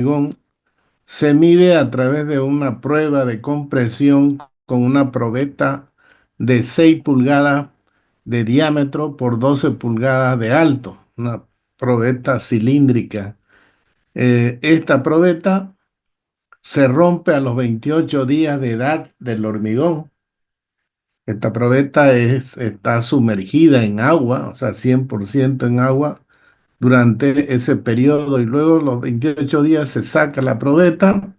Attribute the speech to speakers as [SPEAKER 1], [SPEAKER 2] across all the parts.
[SPEAKER 1] hormigón se mide a través de una prueba de compresión con una probeta de 6 pulgadas de diámetro por 12 pulgadas de alto, una probeta cilíndrica. Esta probeta se rompe a los 28 días de edad del hormigón. Esta probeta está sumergida en agua, o sea, 100% en agua durante ese periodo y luego los 28 días se saca la probeta,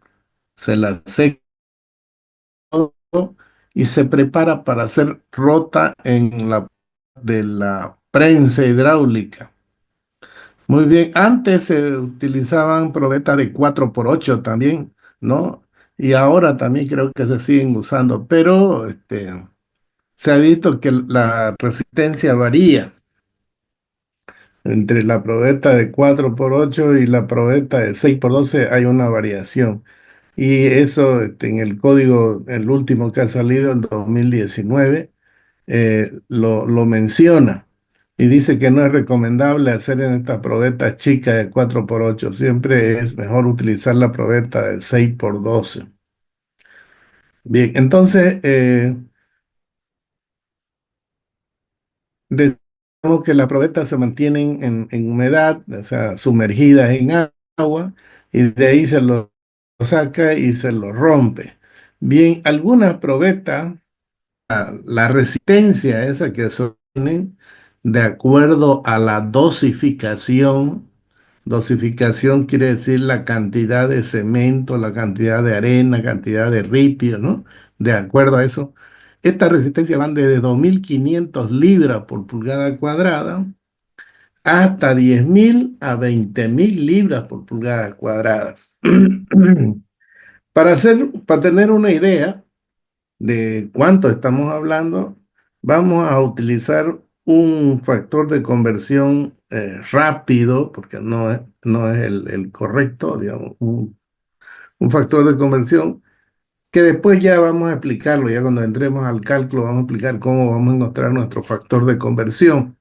[SPEAKER 1] se la seca y se prepara para ser rota en la de la prensa hidráulica. Muy bien, antes se utilizaban probetas de 4x8 también, ¿no? Y ahora también creo que se siguen usando, pero se ha visto que la resistencia varía entre la probeta de 4x8 y la probeta de 6x12 hay una variación. Y eso en el código, el último que ha salido, el 2019, lo menciona y dice que no es recomendable hacer en esta probeta chica de 4x8. Siempre es mejor utilizar la probeta de 6x12. Bien, entonces decimos que las probetas se mantienen en humedad, o sea, sumergidas en agua, y de ahí se lo saca y se lo rompe. Bien, algunas probetas la resistencia esa que tienen de acuerdo a la dosificación. Dosificación quiere decir la cantidad de cemento, la cantidad de arena, cantidad de ripio, ¿no? De acuerdo a eso. Estas resistencias van desde 2.500 libras por pulgada cuadrada hasta 10.000 a 20.000 libras por pulgada cuadrada. Para tener una idea, de cuánto estamos hablando, vamos a utilizar un factor de conversión rápido, porque no es el correcto, digamos, un factor de conversión que después ya vamos a explicarlo, ya cuando entremos al cálculo vamos a explicar cómo vamos a encontrar nuestro factor de conversión.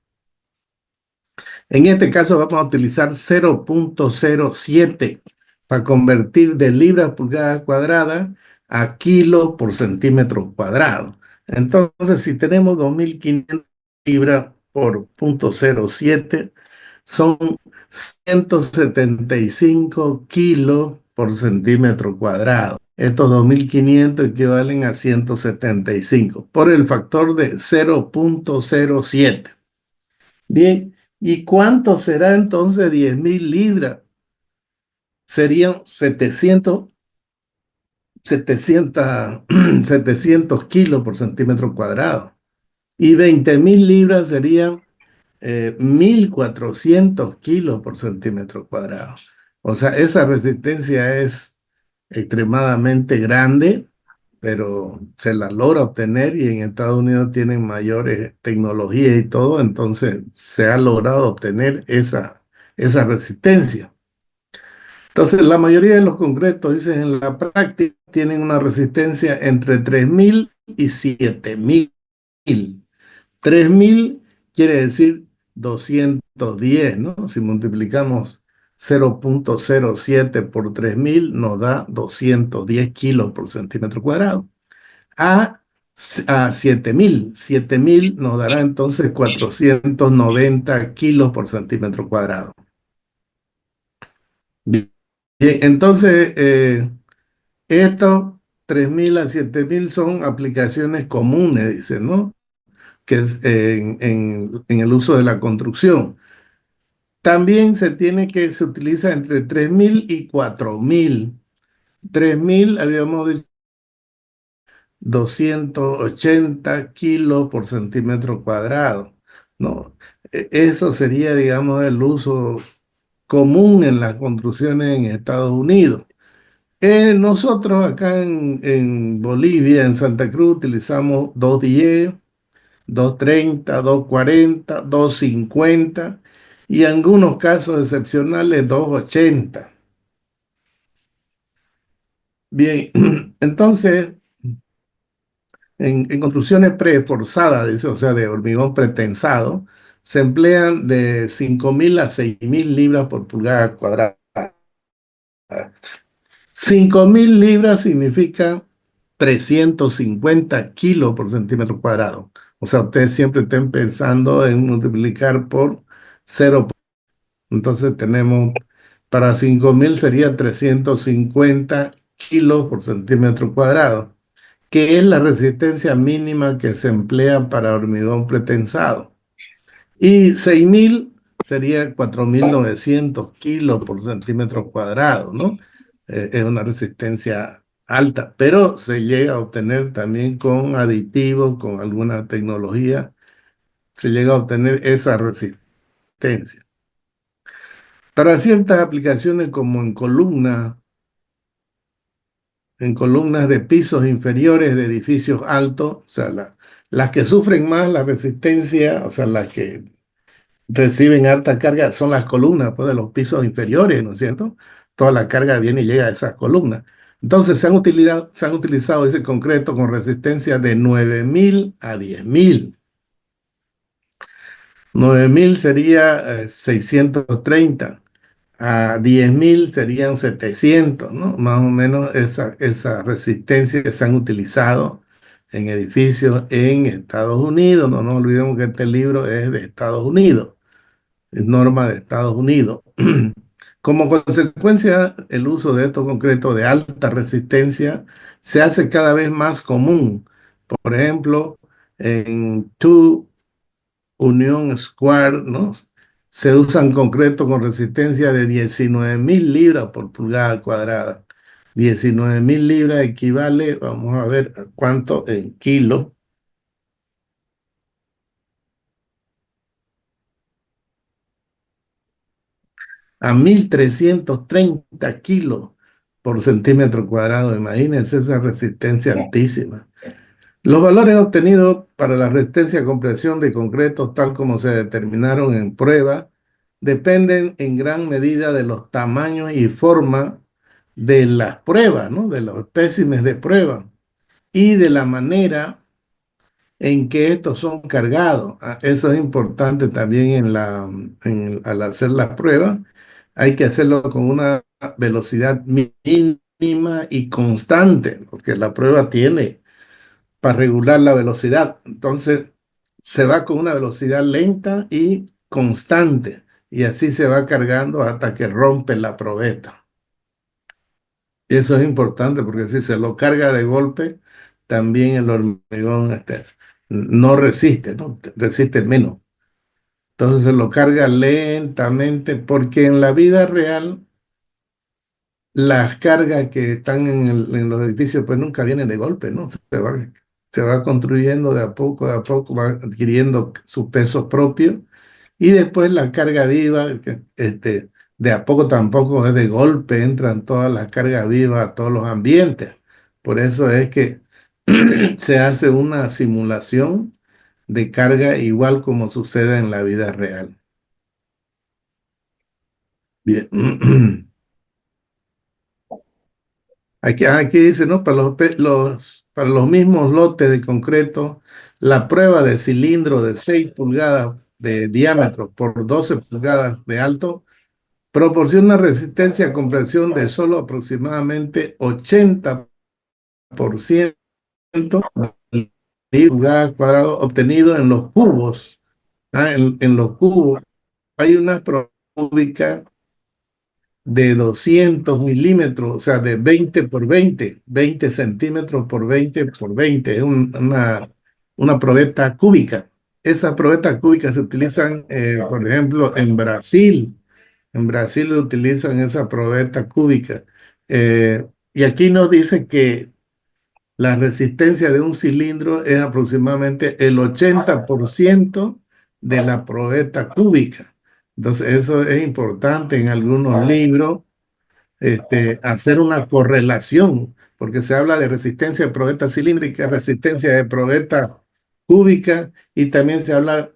[SPEAKER 1] En este caso vamos a utilizar 0.07 para convertir de libras pulgadas cuadradas a kilos por centímetro cuadrado. Entonces, si tenemos 2.500 libras por 0.07, son 175 kilos por centímetro cuadrado. Estos 2.500 equivalen a 175 por el factor de 0.07. Bien, ¿y cuánto será entonces 10.000 libras? Serían 700, 700 kilos por centímetro cuadrado. Y 20.000 libras serían 1.400 kilos por centímetro cuadrado. O sea, esa resistencia es extremadamente grande, pero se la logra obtener y en Estados Unidos tienen mayores tecnologías y todo, entonces se ha logrado obtener esa resistencia. Entonces, la mayoría de los concretos, dicen, en la práctica tienen una resistencia entre 3.000 y 7.000. 3.000 quiere decir 210, ¿no? Si multiplicamos 0.07 por 3.000 nos da 210 kilos por centímetro cuadrado. A, a 7.000 nos dará entonces 490 kilos por centímetro cuadrado. Bien, entonces estos 3.000 a 7.000 son aplicaciones comunes, dice, ¿no? Que es en el uso de la construcción. También se utiliza entre 3.000 y 4.000. 3.000 habíamos dicho 280 kilos por centímetro cuadrado, ¿no? Eso sería, digamos, el uso común en las construcciones en Estados Unidos. Nosotros acá en Bolivia, en Santa Cruz, utilizamos 210, 230, 240, 250 y en algunos casos excepcionales 280. Bien, entonces, en construcciones preforzadas, dice, o sea, de hormigón pretensado, se emplean de 5.000 a 6.000 libras por pulgada cuadrada. 5.000 libras significa 350 kilos por centímetro cuadrado. O sea, ustedes siempre estén pensando en multiplicar por 0. Entonces tenemos, para 5.000 sería 350 kilos por centímetro cuadrado, que es la resistencia mínima que se emplea para hormigón pretensado. Y 6.000 sería 4.900 kilos por centímetro cuadrado, ¿no? Es una resistencia alta, pero se llega a obtener también con aditivos, con alguna tecnología, se llega a obtener esa resistencia. Para ciertas aplicaciones como en columnas de pisos inferiores de edificios altos, o sea, las que sufren más la resistencia, o sea, las que reciben alta carga son las columnas pues, de los pisos inferiores, ¿no es cierto? Toda la carga viene y llega a esas columnas. Entonces se han utilizado ese concreto con resistencia de 9.000 a 10.000. 9.000 sería 630, a 10.000 serían 700, ¿no? Más o menos esa resistencia que se han utilizado en edificios en Estados Unidos. No nos olvidemos que este libro es de Estados Unidos, es norma de Estados Unidos. Como consecuencia, el uso de estos concretos de alta resistencia se hace cada vez más común. Por ejemplo, en Union Square, ¿no? Se usan concreto con resistencia de 19.000 libras por pulgada cuadrada. 19.000 libras equivale, vamos a ver cuánto en kilos, a 1.330 kilos por centímetro cuadrado. Imagínense esa resistencia altísima. Los valores obtenidos para la resistencia a compresión de concretos, tal como se determinaron en prueba, dependen en gran medida de los tamaños y forma de las pruebas, ¿no? De los espécimes de prueba y de la manera en que estos son cargados. Eso es importante también al hacer las pruebas. Hay que hacerlo con una velocidad mínima y constante, porque la prueba tiene para regular la velocidad. Entonces, se va con una velocidad lenta y constante, y así se va cargando hasta que rompe la probeta. Y eso es importante porque si se lo carga de golpe, también el hormigón no resiste, ¿no? Resiste menos. Entonces se lo carga lentamente porque en la vida real las cargas que están en los edificios pues nunca vienen de golpe, ¿no? Se va construyendo de a poco, va adquiriendo su peso propio y después la carga viva, de a poco tampoco es de golpe, entran todas las cargas vivas a todos los ambientes. Por eso es que se hace una simulación de carga igual como sucede en la vida real. Bien. Aquí dice, ¿no? Para los mismos lotes de concreto, la prueba de cilindro de 6 pulgadas de diámetro por 12 pulgadas de alto proporciona resistencia a compresión de solo aproximadamente 80% del pulgada cuadrado obtenido en los cubos. En los cubos hay una prueba cúbica de 200 milímetros, o sea, de 20 por 20, 20 centímetros por 20 por 20, es una probeta cúbica. Esas probetas cúbicas se utilizan, por ejemplo, en Brasil. En Brasil utilizan esa probeta cúbica. Y aquí nos dice que la resistencia de un cilindro es aproximadamente el 80% de la probeta cúbica. Entonces, eso es importante en algunos libros, hacer una correlación, porque se habla de resistencia de probeta cilíndrica, resistencia de probeta cúbica, y también se habla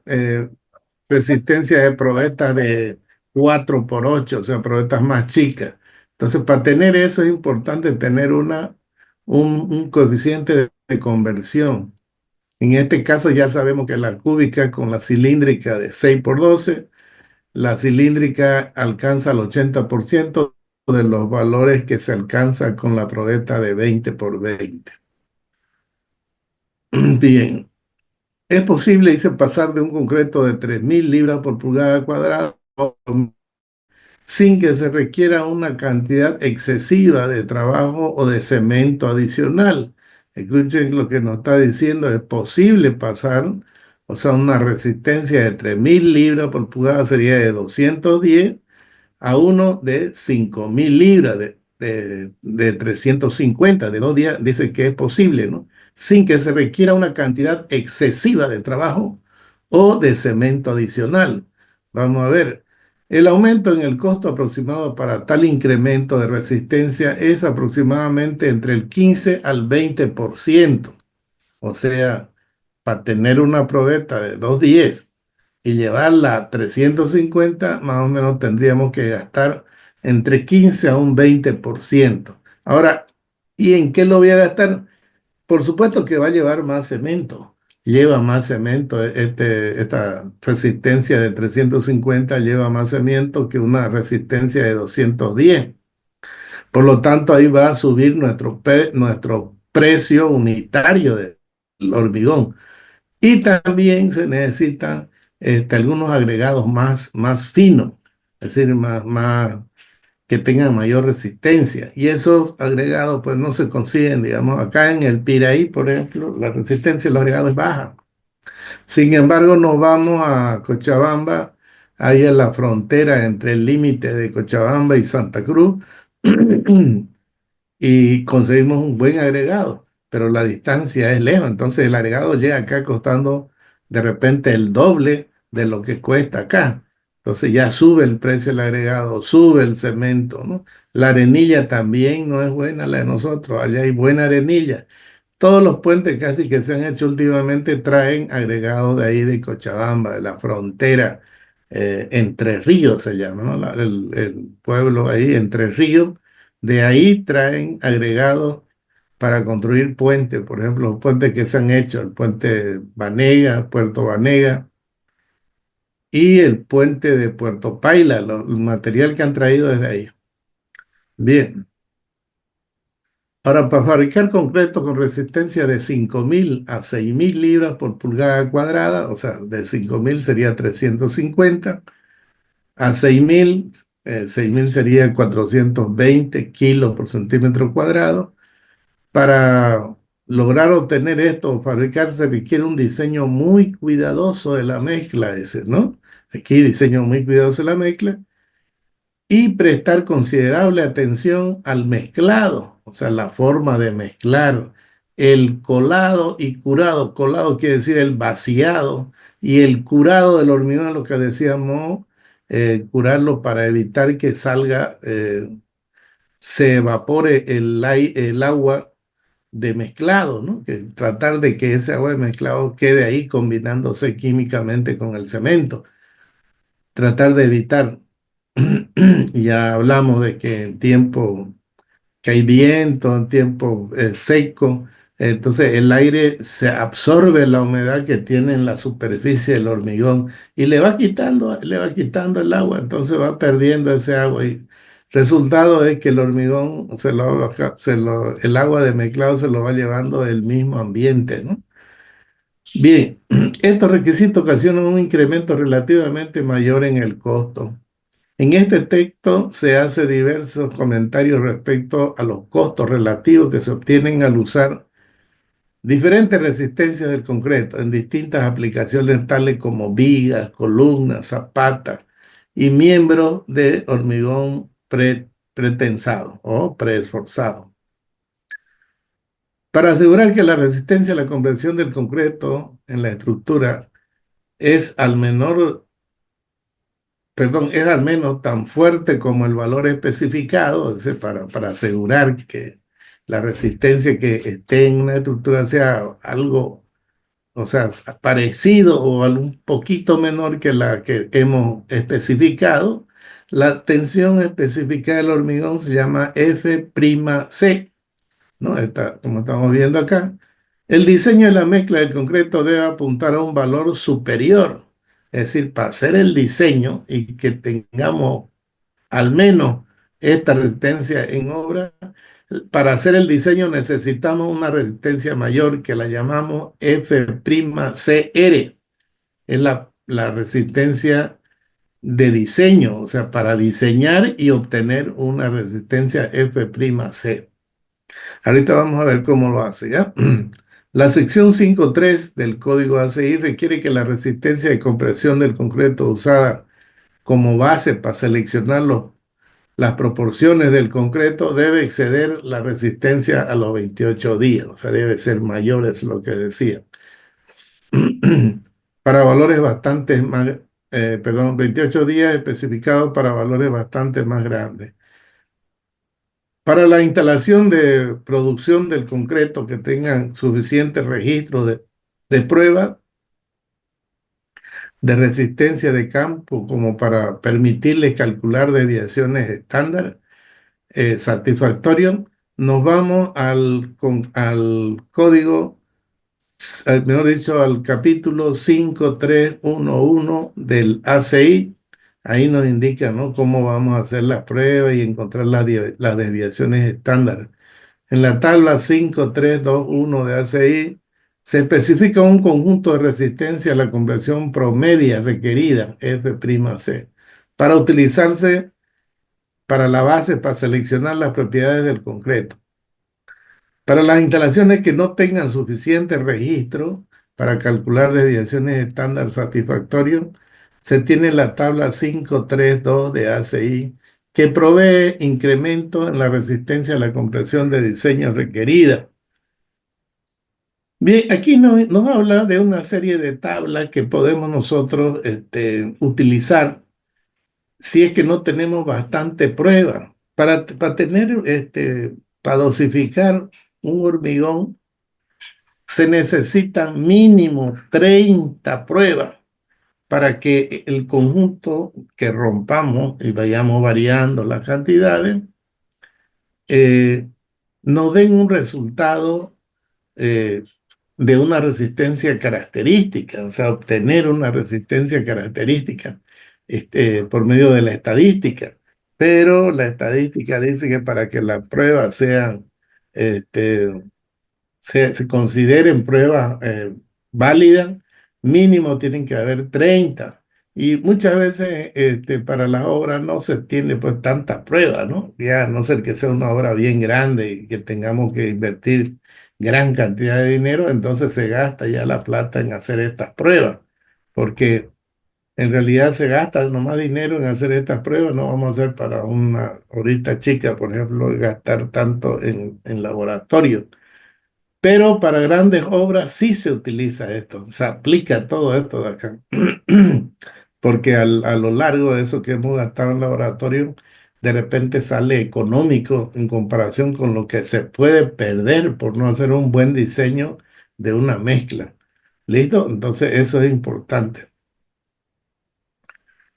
[SPEAKER 1] resistencia de probetas de 4 por 8, o sea, probetas más chicas. Entonces, para tener eso es importante tener un coeficiente de conversión. En este caso ya sabemos que la cúbica con la cilíndrica de 6 por 12, la cilíndrica alcanza el 80%, de los valores que se alcanza con la probeta de 20 por 20. Bien, es posible, dice, pasar de un concreto de 3.000 libras por pulgada cuadrada sin que se requiera una cantidad excesiva de trabajo o de cemento adicional. Escuchen lo que nos está diciendo, es posible pasar, o sea, una resistencia de 3.000 libras por pulgada sería de 210 a uno de 5.000 libras, de 350, de 2 días, dice que es posible, ¿no? Sin que se requiera una cantidad excesiva de trabajo o de cemento adicional. Vamos a ver, el aumento en el costo aproximado para tal incremento de resistencia es aproximadamente entre el 15 al 20%. O sea, para tener una probeta de 210 y llevarla a 350, más o menos tendríamos que gastar entre 15 a un 20%. Ahora, ¿y en qué lo voy a gastar? Por supuesto que va a llevar más cemento. Lleva más cemento. Esta resistencia de 350 lleva más cemento que una resistencia de 210. Por lo tanto, ahí va a subir nuestro precio unitario del hormigón. Y también se necesitan algunos agregados más finos, es decir, que tengan mayor resistencia. Y esos agregados pues no se consiguen, digamos, acá en el Piraí, por ejemplo, la resistencia de los agregados es baja. Sin embargo, nos vamos a Cochabamba, ahí en la frontera entre el límite de Cochabamba y Santa Cruz, y conseguimos un buen agregado, pero la distancia es lejos, entonces el agregado llega acá costando de repente el doble de lo que cuesta acá. Entonces ya sube el precio del agregado, sube el cemento, ¿no? La arenilla también no es buena la de nosotros, allá hay buena arenilla. Todos los puentes casi que se han hecho últimamente traen agregados de ahí de Cochabamba, de la frontera, Entre Ríos se llama, ¿no? El pueblo ahí, Entre Ríos, de ahí traen agregados para construir puentes, por ejemplo, los puentes que se han hecho, el puente Banega, Puerto Banega, y el puente de Puerto Paila, el material que han traído desde ahí. Bien. Ahora, para fabricar concreto con resistencia de 5.000 a 6.000 libras por pulgada cuadrada, o sea, de 5.000 sería 350, a 6.000 sería 420 kilos por centímetro cuadrado. Para lograr obtener esto o fabricar se requiere un diseño muy cuidadoso de la mezcla, ese, ¿no? Aquí diseño muy cuidadoso de la mezcla y prestar considerable atención al mezclado, o sea, la forma de mezclar, el colado y curado. Colado quiere decir el vaciado y el curado del hormigón, lo que decíamos, curarlo para evitar que salga, se evapore el agua de mezclado, ¿no? Que tratar de que ese agua de mezclado quede ahí combinándose químicamente con el cemento. Tratar de evitar. Ya hablamos de que en tiempo que hay viento, en tiempo seco, entonces el aire se absorbe la humedad que tiene en la superficie del hormigón y le va quitando el agua, entonces va perdiendo ese agua y resultado es que el hormigón el agua de mezclado se lo va llevando el mismo ambiente, ¿no? Bien, estos requisitos ocasionan un incremento relativamente mayor en el costo. En este texto se hace diversos comentarios respecto a los costos relativos que se obtienen al usar diferentes resistencias del concreto en distintas aplicaciones tales como vigas, columnas, zapatas y miembros de hormigón pretensado o preesforzado. Para asegurar que la resistencia a la conversión del concreto en la estructura es al menor es al menos tan fuerte como el valor especificado, es decir, para asegurar que la resistencia que esté en una estructura sea algo, o sea, parecido o un poquito menor que la que hemos especificado. La tensión específica del hormigón se llama F'C, ¿no? Como estamos viendo acá. El diseño de la mezcla del concreto debe apuntar a un valor superior. Es decir, para hacer el diseño y que tengamos al menos esta resistencia en obra. Para hacer el diseño necesitamos una resistencia mayor que la llamamos F'Cr. Es la resistencia de diseño, o sea, para diseñar y obtener una resistencia F'C. Ahorita vamos a ver cómo lo hace, ¿ya? La sección 5.3 del código ACI requiere que la resistencia de compresión del concreto usada como base para seleccionar las proporciones del concreto debe exceder la resistencia a los 28 días, o sea, debe ser mayor, es lo que decía. Para valores bastante más, perdón, 28 días especificados para valores bastante más grandes. Para la instalación de producción del concreto que tengan suficiente registro de prueba de resistencia de campo como para permitirles calcular desviaciones estándar satisfactorios, nos vamos al código, mejor dicho, al capítulo 5311 del ACI. Ahí nos indica, ¿no?, cómo vamos a hacer las pruebas y encontrar las desviaciones estándar. En la tabla 5321 de ACI se especifica un conjunto de resistencia a la compresión promedia requerida, F'C, para utilizarse para la base para seleccionar las propiedades del concreto. Para las instalaciones que no tengan suficiente registro para calcular desviaciones estándar satisfactorios, se tiene la tabla 532 de ACI que provee incremento en la resistencia a la compresión de diseño requerida. Bien, aquí nos habla de una serie de tablas que podemos nosotros utilizar si es que no tenemos bastante prueba. Para dosificar un hormigón se necesitan mínimo 30 pruebas para que el conjunto que rompamos y vayamos variando las cantidades eh, nos den un resultado eh, de una resistencia característica, o sea, obtener una resistencia característica por medio de la estadística. Pero la estadística dice que para que las pruebas sean, este, se consideren pruebas válidas, mínimo tienen que haber 30. Y muchas veces para las obras no se tiene pues tantas pruebas, ¿no? Ya a no ser que sea una obra bien grande y que tengamos que invertir gran cantidad de dinero, entonces se gasta ya la plata en hacer estas pruebas, porque en realidad se gasta nomás dinero en hacer estas pruebas, no vamos a hacer para una horita chica, por ejemplo, gastar tanto en laboratorio. Pero para grandes obras sí se utiliza esto, se aplica todo esto de acá. Porque a lo largo de eso que hemos gastado en laboratorio, de repente sale económico en comparación con lo que se puede perder por no hacer un buen diseño de una mezcla. ¿Listo? Entonces eso es importante.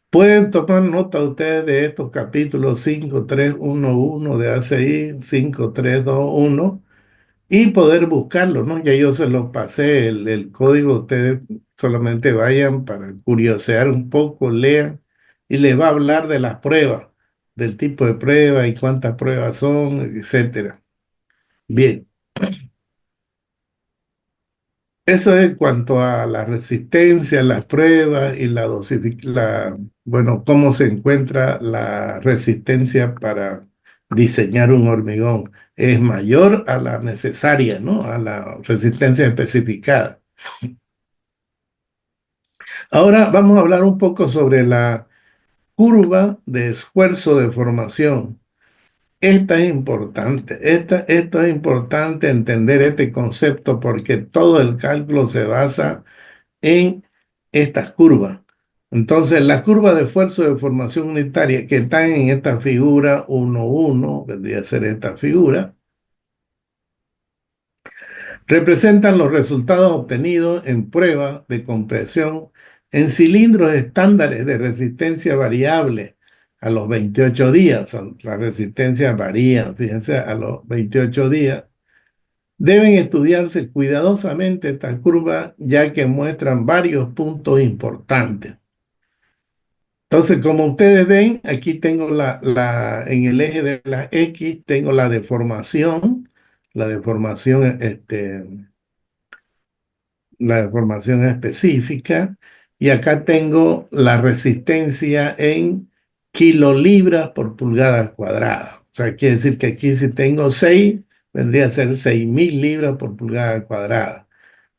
[SPEAKER 1] Pueden tomar nota ustedes de estos capítulos 5311 de ACI, 5321 y poder buscarlo, ¿no? Ya yo se los pasé, el código, ustedes solamente vayan para curiosear un poco, lean, y les va a hablar de las pruebas, del tipo de prueba y cuántas pruebas son, etcétera. Bien, eso es en cuanto a la resistencia, las pruebas y bueno, cómo se encuentra la resistencia para diseñar un hormigón. Es mayor a la necesaria, ¿no? A la resistencia especificada. Ahora vamos a hablar un poco sobre la curva de esfuerzo de formación. Esta es importante. Esto es importante entender este concepto porque todo el cálculo se basa en estas curvas. Entonces, la curva de esfuerzo de formación unitaria que están en esta figura 1.1, vendría a ser esta figura, representan los resultados obtenidos en pruebas de compresión en cilindros estándares de resistencia variable a los 28 días. Las resistencias varían, fíjense, a los 28 días. Deben estudiarse cuidadosamente estas curvas ya que muestran varios puntos importantes. Entonces, como ustedes ven, aquí tengo en el eje de la X, tengo la deformación, la deformación específica, y acá tengo la resistencia en kilolibras por pulgada cuadrada. O sea, quiere decir que aquí si tengo 6, vendría a ser 6.000 libras por pulgada cuadrada.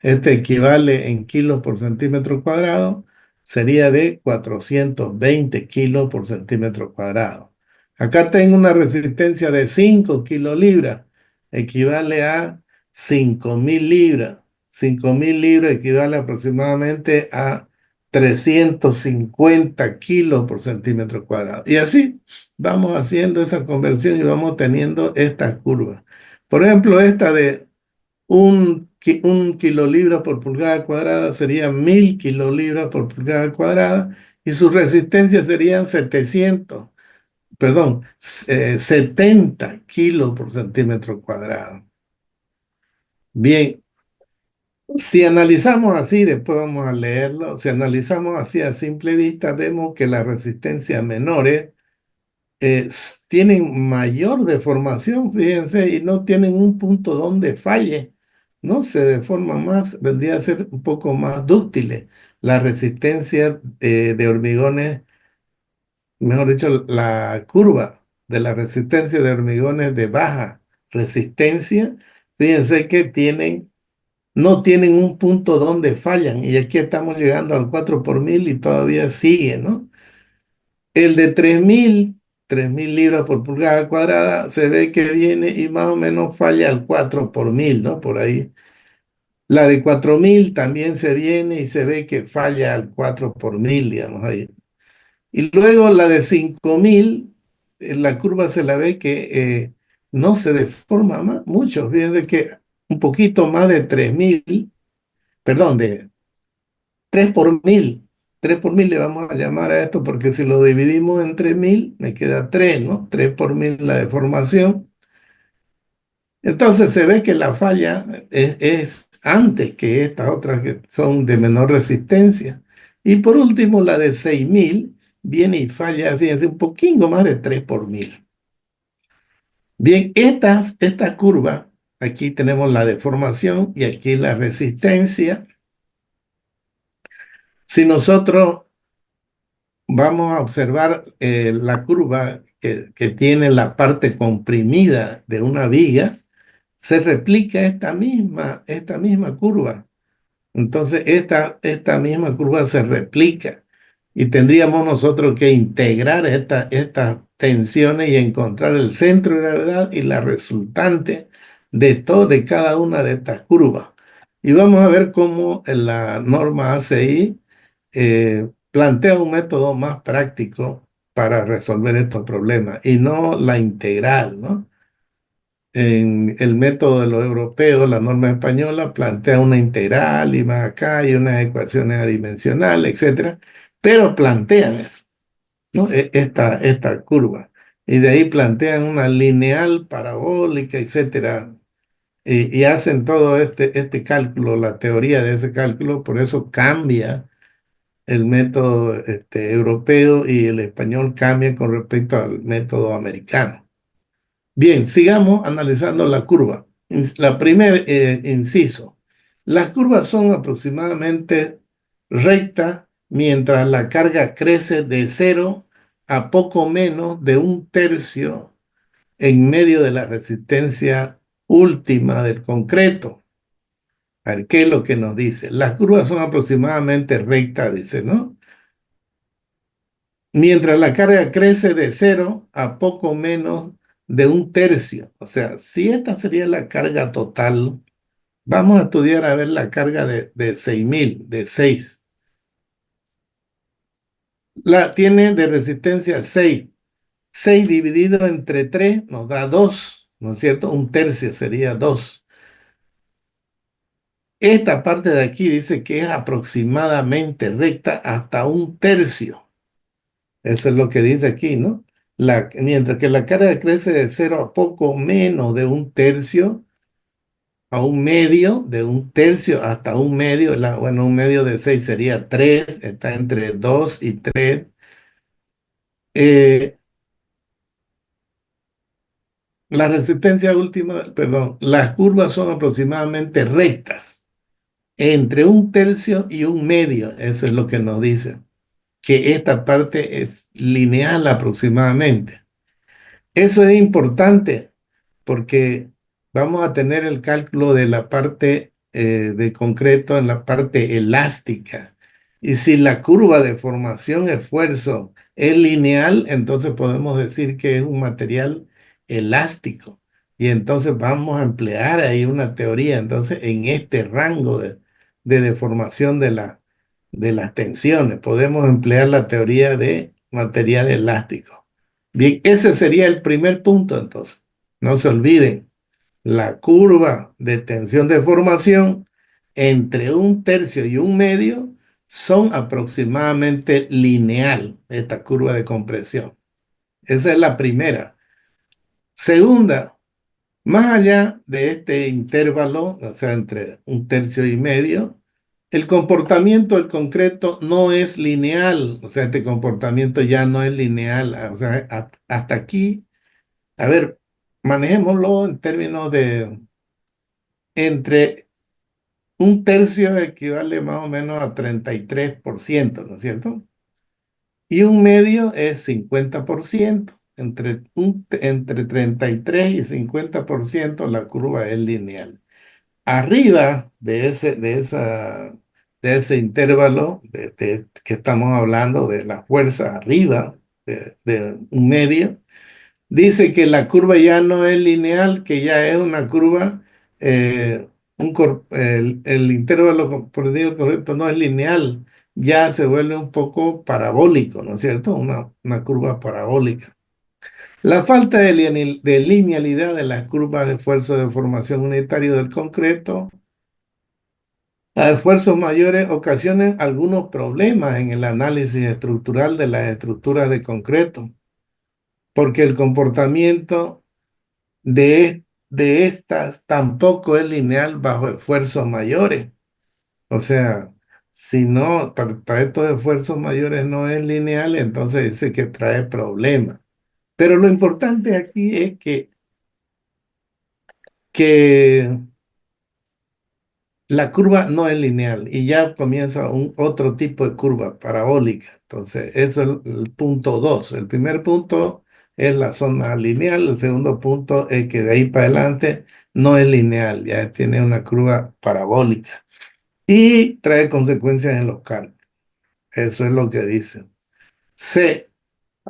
[SPEAKER 1] Este equivale en kilos por centímetro cuadrado, sería de 420 kilos por centímetro cuadrado. Acá tengo una resistencia de 5 kilolibras, equivale a 5.000 libras. 5.000 libras equivale aproximadamente a 350 kilos por centímetro cuadrado. Y así vamos haciendo esa conversión y vamos teniendo estas curvas. Por ejemplo, esta de un kilolibra por pulgada cuadrada sería 1.000 kilolibras por pulgada cuadrada y su resistencia serían 70 kilos por centímetro cuadrado. Bien, si analizamos así, después vamos a leerlo, si analizamos así a simple vista, vemos que las resistencias menores tienen mayor deformación, fíjense, y no tienen un punto donde falle, ¿no? Se deforman más, vendría a ser un poco más dúctiles. La resistencia de hormigones, mejor dicho, la curva de la resistencia de hormigones de baja resistencia, fíjense que no tienen un punto donde fallan, y aquí estamos llegando al 4 por mil y todavía sigue, ¿no? El de 3.000 libras por pulgada cuadrada, se ve que viene y más o menos falla al 4 por mil, ¿no? Por ahí. La de 4.000 también se viene y se ve que falla al 4 por mil, digamos ahí. Y luego la de 5.000, la curva se la ve que no se deforma mucho. Fíjense que un poquito más de 3.000, perdón, de 3 por mil. 3 por 1000 le vamos a llamar a esto porque si lo dividimos entre 1.000 me queda 3, ¿no? 3 por 1.000 la deformación. Entonces se ve que la falla es antes que estas otras que son de menor resistencia. Y por último, la de 6.000 viene y falla, fíjense, un poquito más de 3 por 1.000. Bien, esta curva, aquí tenemos la deformación y aquí la resistencia. Si nosotros vamos a observar la curva que tiene la parte comprimida de una viga, se replica esta misma curva. Entonces, esta misma curva se replica y tendríamos nosotros que integrar estas tensiones y encontrar el centro de gravedad y la resultante de cada una de estas curvas. Y vamos a ver cómo la norma ACI plantea un método más práctico para resolver estos problemas y no la integral, ¿no? En el método de los europeos, la norma española plantea una integral y más acá y unas ecuaciones adimensionales, etcétera, pero plantean eso, ¿no? Esta curva. Y de ahí plantean una lineal parabólica, etcétera, y hacen todo este cálculo, la teoría de ese cálculo, por eso cambia el método europeo y el español cambia con respecto al método americano. Bien, sigamos analizando la curva. La primer inciso. Las curvas son aproximadamente rectas mientras la carga crece de 0 a poco menos de un tercio en medio de la resistencia última del concreto. A ver, ¿qué es lo que nos dice? Las curvas son aproximadamente rectas, dice, ¿no? Mientras la carga crece de 0 a poco menos de un tercio. O sea, si esta sería la carga total, vamos a estudiar a ver la carga de 6.000, de 6. La tiene de resistencia 6. 6 dividido entre 3 nos da 2, ¿no es cierto? Un tercio sería 2. Esta parte de aquí dice que es aproximadamente recta hasta un tercio. Eso es lo que dice aquí, ¿no? Mientras que la carga crece de 0 a poco menos de un tercio, a un medio, de un tercio hasta un medio, bueno, un medio de 6 sería 3, está entre 2 y 3. Eh, la resistencia última, perdón, las curvas son aproximadamente rectas, entre un tercio y un medio, eso es lo que nos dice, que esta parte es lineal aproximadamente. Eso es importante porque vamos a tener el cálculo de la parte de concreto en la parte elástica. Y si la curva de formación-esfuerzo es lineal, entonces podemos decir que es un material elástico. Y entonces vamos a emplear ahí una teoría, entonces, en este rango de deformación de las tensiones. Podemos emplear la teoría de material elástico. Bien, ese sería el primer punto entonces. No se olviden, la curva de tensión de formación entre un tercio y un medio son aproximadamente lineal, esta curva de compresión. Esa es la primera. Segunda, más allá de este intervalo, o sea, entre un tercio y medio, el comportamiento del concreto no es lineal, o sea, este comportamiento ya no es lineal, o sea, hasta aquí, a ver, manejémoslo en términos de entre un tercio equivale más o menos a 33%, ¿no es cierto? Y un medio es 50%. Entre 33 y 50% la curva es lineal. Arriba de ese intervalo que estamos hablando de la fuerza arriba de un medio, dice que la curva ya no es lineal, que ya es una curva, el intervalo comprendido correcto no es lineal, ya se vuelve un poco parabólico, ¿no es cierto? Una curva parabólica. La falta de linealidad de las curvas de esfuerzo de formación unitario del concreto a esfuerzos mayores ocasionan algunos problemas en el análisis estructural de las estructuras de concreto, porque el comportamiento de estas tampoco es lineal bajo esfuerzos mayores. O sea, si no, para estos esfuerzos mayores no es lineal, entonces dice que trae problemas. Pero lo importante aquí es que la curva no es lineal y ya comienza otro tipo de curva parabólica. Entonces, eso es el punto 2. El primer punto es la zona lineal. El segundo punto es que de ahí para adelante no es lineal, ya tiene una curva parabólica y trae consecuencias en los cálculos. Eso es lo que dicen. C.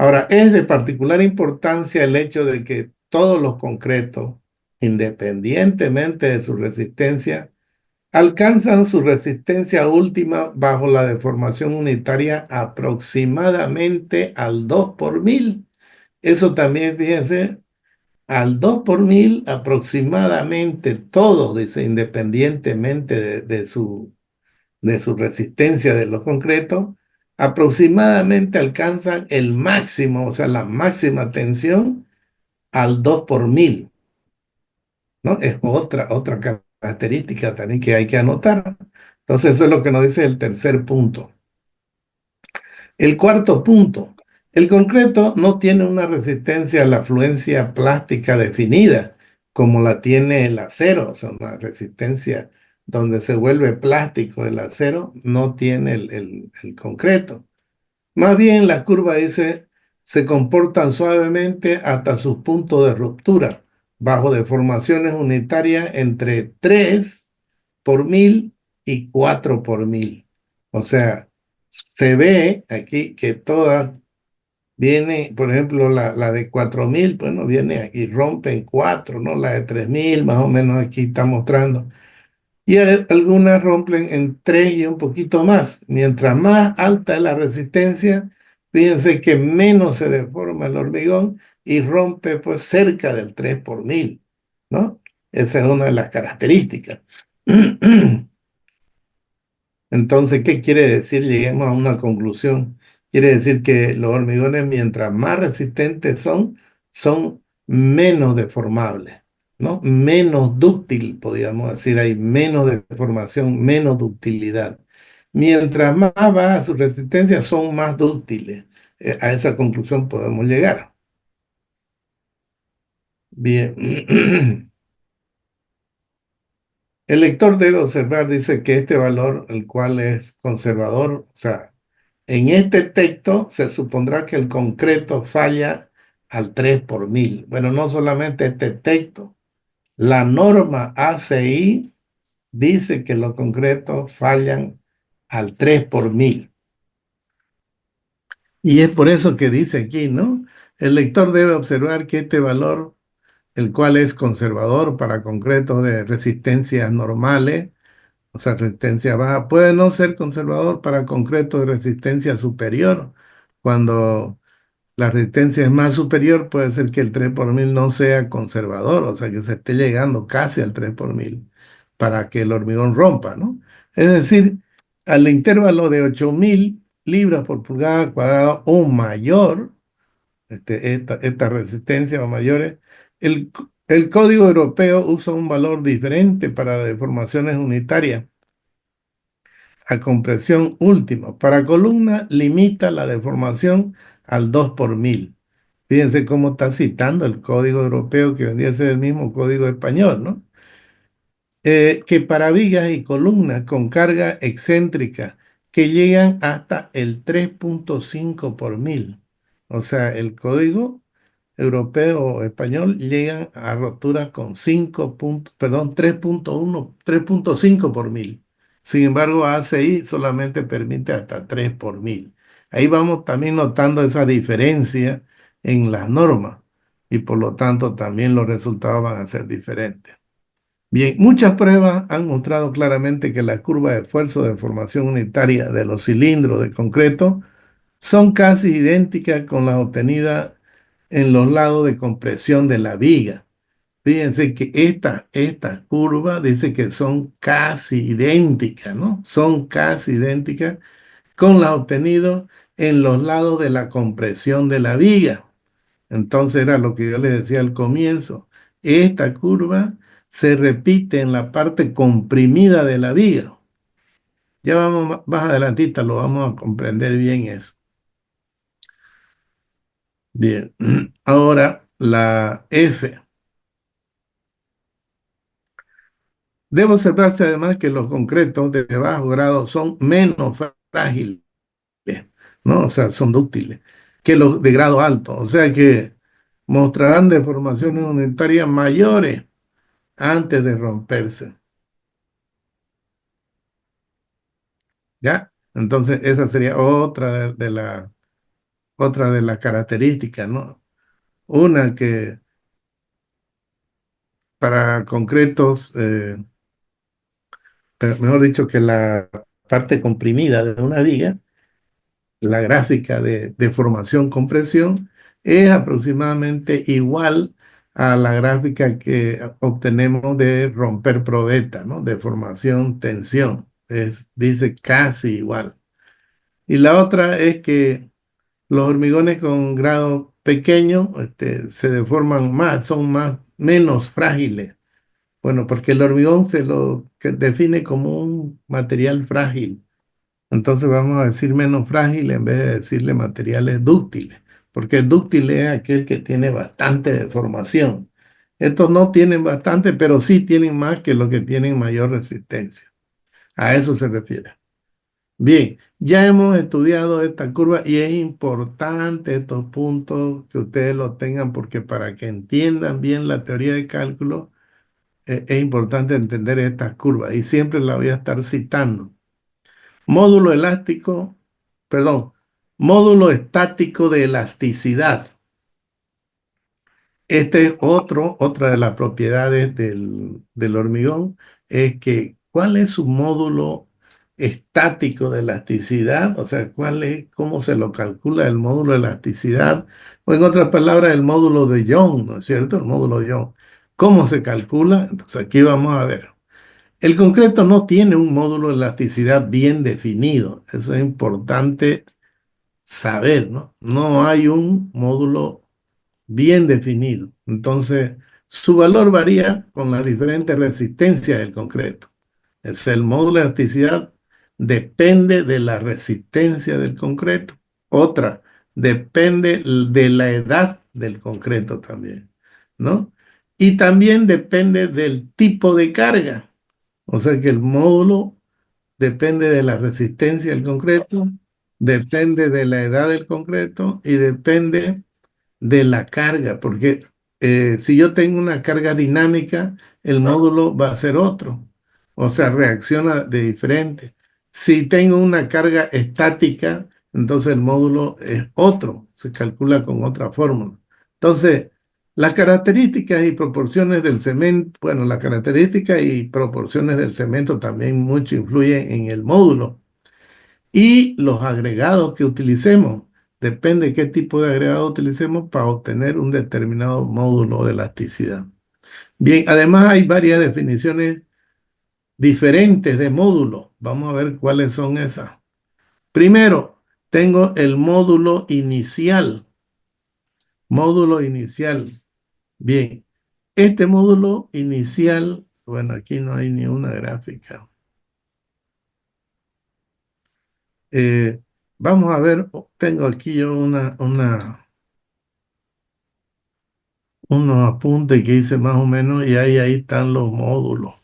[SPEAKER 1] Ahora, es de particular importancia el hecho de que todos los concretos, independientemente de su resistencia, alcanzan su resistencia última bajo la deformación unitaria aproximadamente al 2 por mil. Eso también, fíjense, al 2 por mil aproximadamente todo, dice, independientemente de su resistencia de los concretos, aproximadamente alcanzan el máximo, o sea, la máxima tensión al 2 por mil. ¿No? Es otra característica también que hay que anotar. Entonces, eso es lo que nos dice el tercer punto. El cuarto punto, el concreto no tiene una resistencia a la fluencia plástica definida, como la tiene el acero, o sea, una resistencia donde se vuelve plástico el acero, no tiene el concreto. Más bien, las curvas dice, se comportan suavemente hasta sus puntos de ruptura, bajo deformaciones unitarias entre 3 por mil y 4 por mil. O sea, se ve aquí que todas viene, por ejemplo, la de 4000, bueno, viene aquí, rompe en 4, ¿no? La de 3000, más o menos aquí está mostrando. Y algunas rompen en 3 y un poquito más. Mientras más alta es la resistencia, fíjense que menos se deforma el hormigón y rompe pues cerca del 3 por mil, ¿no? Esa es una de las características. Entonces, ¿qué quiere decir? Lleguemos a una conclusión. Quiere decir que los hormigones, mientras más resistentes son menos deformables, ¿no? Menos dúctil, podríamos decir, hay menos deformación, menos ductilidad. Mientras más baja su resistencia, son más dúctiles. a esa conclusión podemos llegar. Bien. El lector debe observar, dice que este valor, el cual es conservador, o sea, en este texto se supondrá que el concreto falla al 3 por mil. Bueno, no solamente este texto, la norma ACI dice que los concretos fallan al 3 por mil. Y es por eso que dice aquí, ¿no? El lector debe observar que este valor, el cual es conservador para concretos de resistencias normales, o sea, resistencia baja, puede no ser conservador para concretos de resistencia superior. Cuando la resistencia es más superior, puede ser que el 3 por mil no sea conservador, o sea, que se esté llegando casi al 3 por mil para que el hormigón rompa, ¿no? Es decir, al intervalo de 8.000 libras por pulgada cuadrada o mayor, esta resistencia o mayores, el código europeo usa un valor diferente para deformaciones unitarias a compresión última. Para columna limita la deformación al 2 por mil. Fíjense cómo está citando el código europeo que vendría a ser el mismo código español, ¿no? Que para vigas y columnas con carga excéntrica que llegan hasta el 3.5 por mil. O sea, el código europeo o español llegan a roturas con 3.1, 3.5 por mil. Sin embargo, ACI solamente permite hasta 3 por mil. Ahí vamos también notando esa diferencia en las normas y por lo tanto también los resultados van a ser diferentes. Bien, muchas pruebas han mostrado claramente que las curvas de esfuerzo de formación unitaria de los cilindros de concreto son casi idénticas con las obtenidas en los lados de compresión de la viga. Fíjense que estas curvas dice que son casi idénticas, ¿no? Son casi idénticas con las obtenidas en los lados de la compresión de la viga. Entonces era lo que yo les decía al comienzo. Esta curva se repite en la parte comprimida de la viga. Ya vamos más adelantita, lo vamos a comprender bien eso. Bien, ahora la F. Debe observarse además que los concretos de bajo grado son menos frágiles, ¿no? O sea, son dúctiles que los de grado alto. O sea que mostrarán deformaciones unitarias mayores antes de romperse. ¿Ya? Entonces, esa sería otra de las características, ¿no? Una que para concretos, pero mejor dicho, que la parte comprimida de una viga, la gráfica de formación-compresión, es aproximadamente igual a la gráfica que obtenemos de romper probeta, ¿no? De formación-tensión. Dice casi igual. Y la otra es que los hormigones con grado pequeño se deforman más, son menos frágiles. Bueno, porque el hormigón se lo que define como un material frágil. Entonces vamos a decir menos frágil en vez de decirle materiales dúctiles, porque el dúctil es aquel que tiene bastante deformación. Estos no tienen bastante, pero sí tienen más que los que tienen mayor resistencia. A eso se refiere. Bien, ya hemos estudiado esta curva y es importante estos puntos que ustedes lo tengan porque para que entiendan bien la teoría de cálculo es importante entender estas curvas y siempre la voy a estar citando. Módulo elástico, perdón, módulo estático de elasticidad. Este es otra de las propiedades del hormigón, es que ¿cuál es su módulo estático de elasticidad? O sea, cómo se lo calcula el módulo de elasticidad? O en otras palabras, el módulo de Young, ¿no es cierto? El módulo Young. ¿Cómo se calcula? Entonces aquí vamos a ver. El concreto no tiene un módulo de elasticidad bien definido. Eso es importante saber, ¿no? No hay un módulo bien definido. Entonces, su valor varía con las diferentes resistencias del concreto. Es el módulo de elasticidad depende de la resistencia del concreto. Otra, depende de la edad del concreto también, ¿no? Y también depende del tipo de carga. O sea que el módulo depende de la resistencia del concreto, depende de la edad del concreto y depende de la carga, porque si yo tengo una carga dinámica, el módulo va a ser otro, o sea, reacciona de diferente. Si tengo una carga estática, entonces el módulo es otro, se calcula con otra fórmula. Entonces, las características y proporciones del cemento, bueno, las características y proporciones del cemento también mucho influyen en el módulo y los agregados que utilicemos. Depende qué tipo de agregado utilicemos para obtener un determinado módulo de elasticidad. Bien, además hay varias definiciones diferentes de módulo. Vamos a ver cuáles son esas. Primero, tengo el módulo inicial. Módulo inicial. Bien, este módulo inicial, bueno, aquí no hay ni una gráfica. Eh, Vamos a ver, tengo aquí yo unos apuntes que hice más o menos y ahí están los módulos.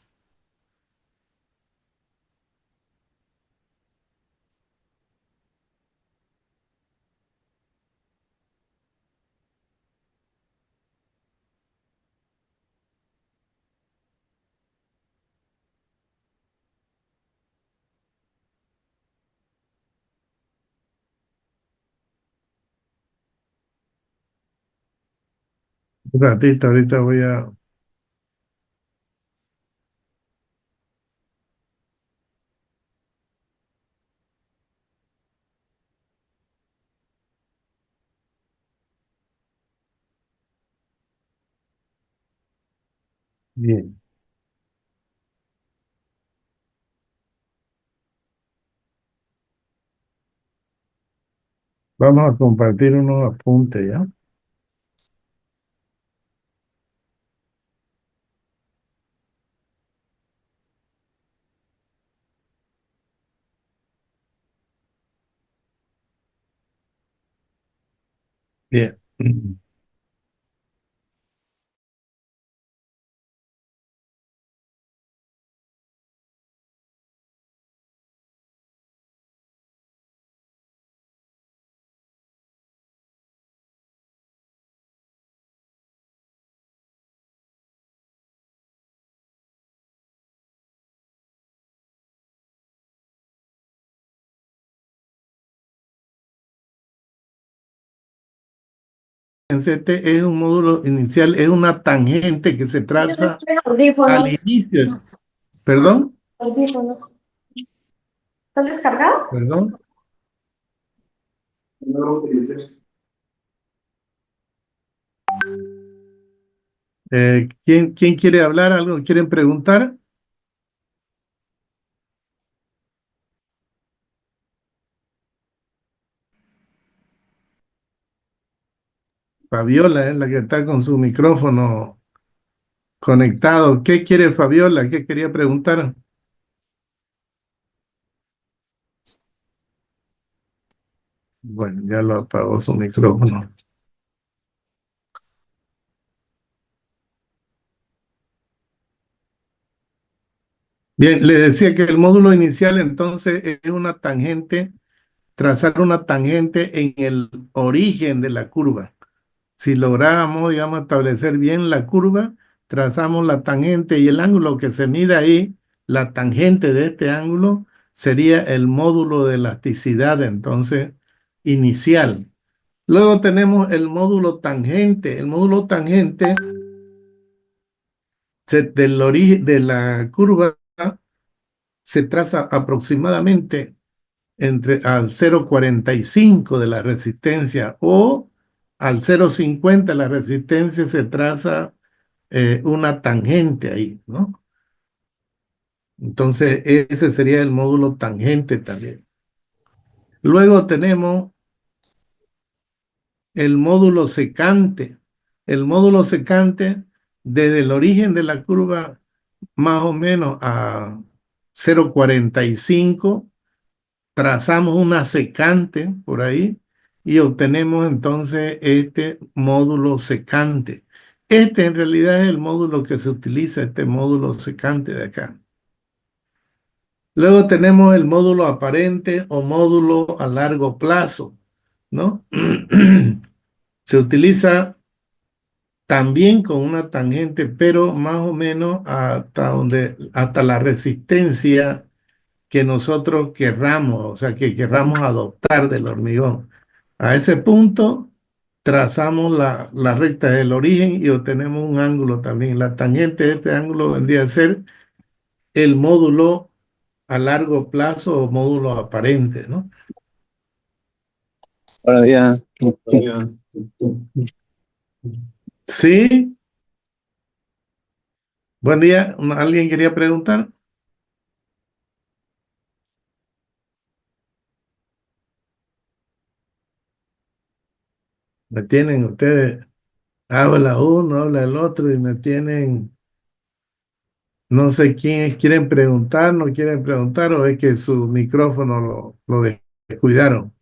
[SPEAKER 1] Un ratito, ahorita voy a... Bien, vamos a compartir unos apuntes, ¿ya? Bien. En CT es un módulo inicial, es una tangente que se traza al
[SPEAKER 2] Audífonos.
[SPEAKER 1] inicio. ¿Perdón?
[SPEAKER 2] Audífonos. ¿Estás descargado?
[SPEAKER 1] ¿Perdón?
[SPEAKER 2] No lo utilices.
[SPEAKER 1] ¿Quién quiere hablar? ¿Algo quieren preguntar? Fabiola es la que está con su micrófono conectado. ¿Qué quiere Fabiola? ¿Qué quería preguntar? Bueno, ya lo apagó su micrófono. Bien, le decía que el módulo inicial entonces es una tangente, trazar una tangente en el origen de la curva. Si lográramos, digamos, establecer bien la curva, trazamos la tangente y el ángulo que se mide ahí, la tangente de este ángulo, sería el módulo de elasticidad, entonces, inicial. Luego tenemos el módulo tangente. El módulo tangente del origen de la curva se traza aproximadamente entre al 0,45 de la resistencia o al 0,50 de la resistencia se traza una tangente ahí, ¿no? Entonces ese sería el módulo tangente también. Luego tenemos el módulo secante. El módulo secante desde el origen de la curva más o menos a 0,45 trazamos una secante por ahí y obtenemos entonces este módulo secante. Este en realidad es el módulo que se utiliza, este módulo secante de acá. Luego tenemos el módulo aparente o módulo a largo plazo, ¿no? Se utiliza también con una tangente, pero más o menos hasta la resistencia que nosotros querramos, o sea, que querramos adoptar del hormigón. A ese punto trazamos la recta del origen y obtenemos un ángulo también. La tangente de este ángulo vendría a ser el módulo a largo plazo o módulo aparente, ¿no?
[SPEAKER 3] Buenos días.
[SPEAKER 1] Sí, buen día. ¿Alguien quería preguntar? Me tienen ustedes, habla uno, habla el otro y me tienen, no sé quién quieren preguntar, no quieren preguntar o es que su micrófono lo descuidaron.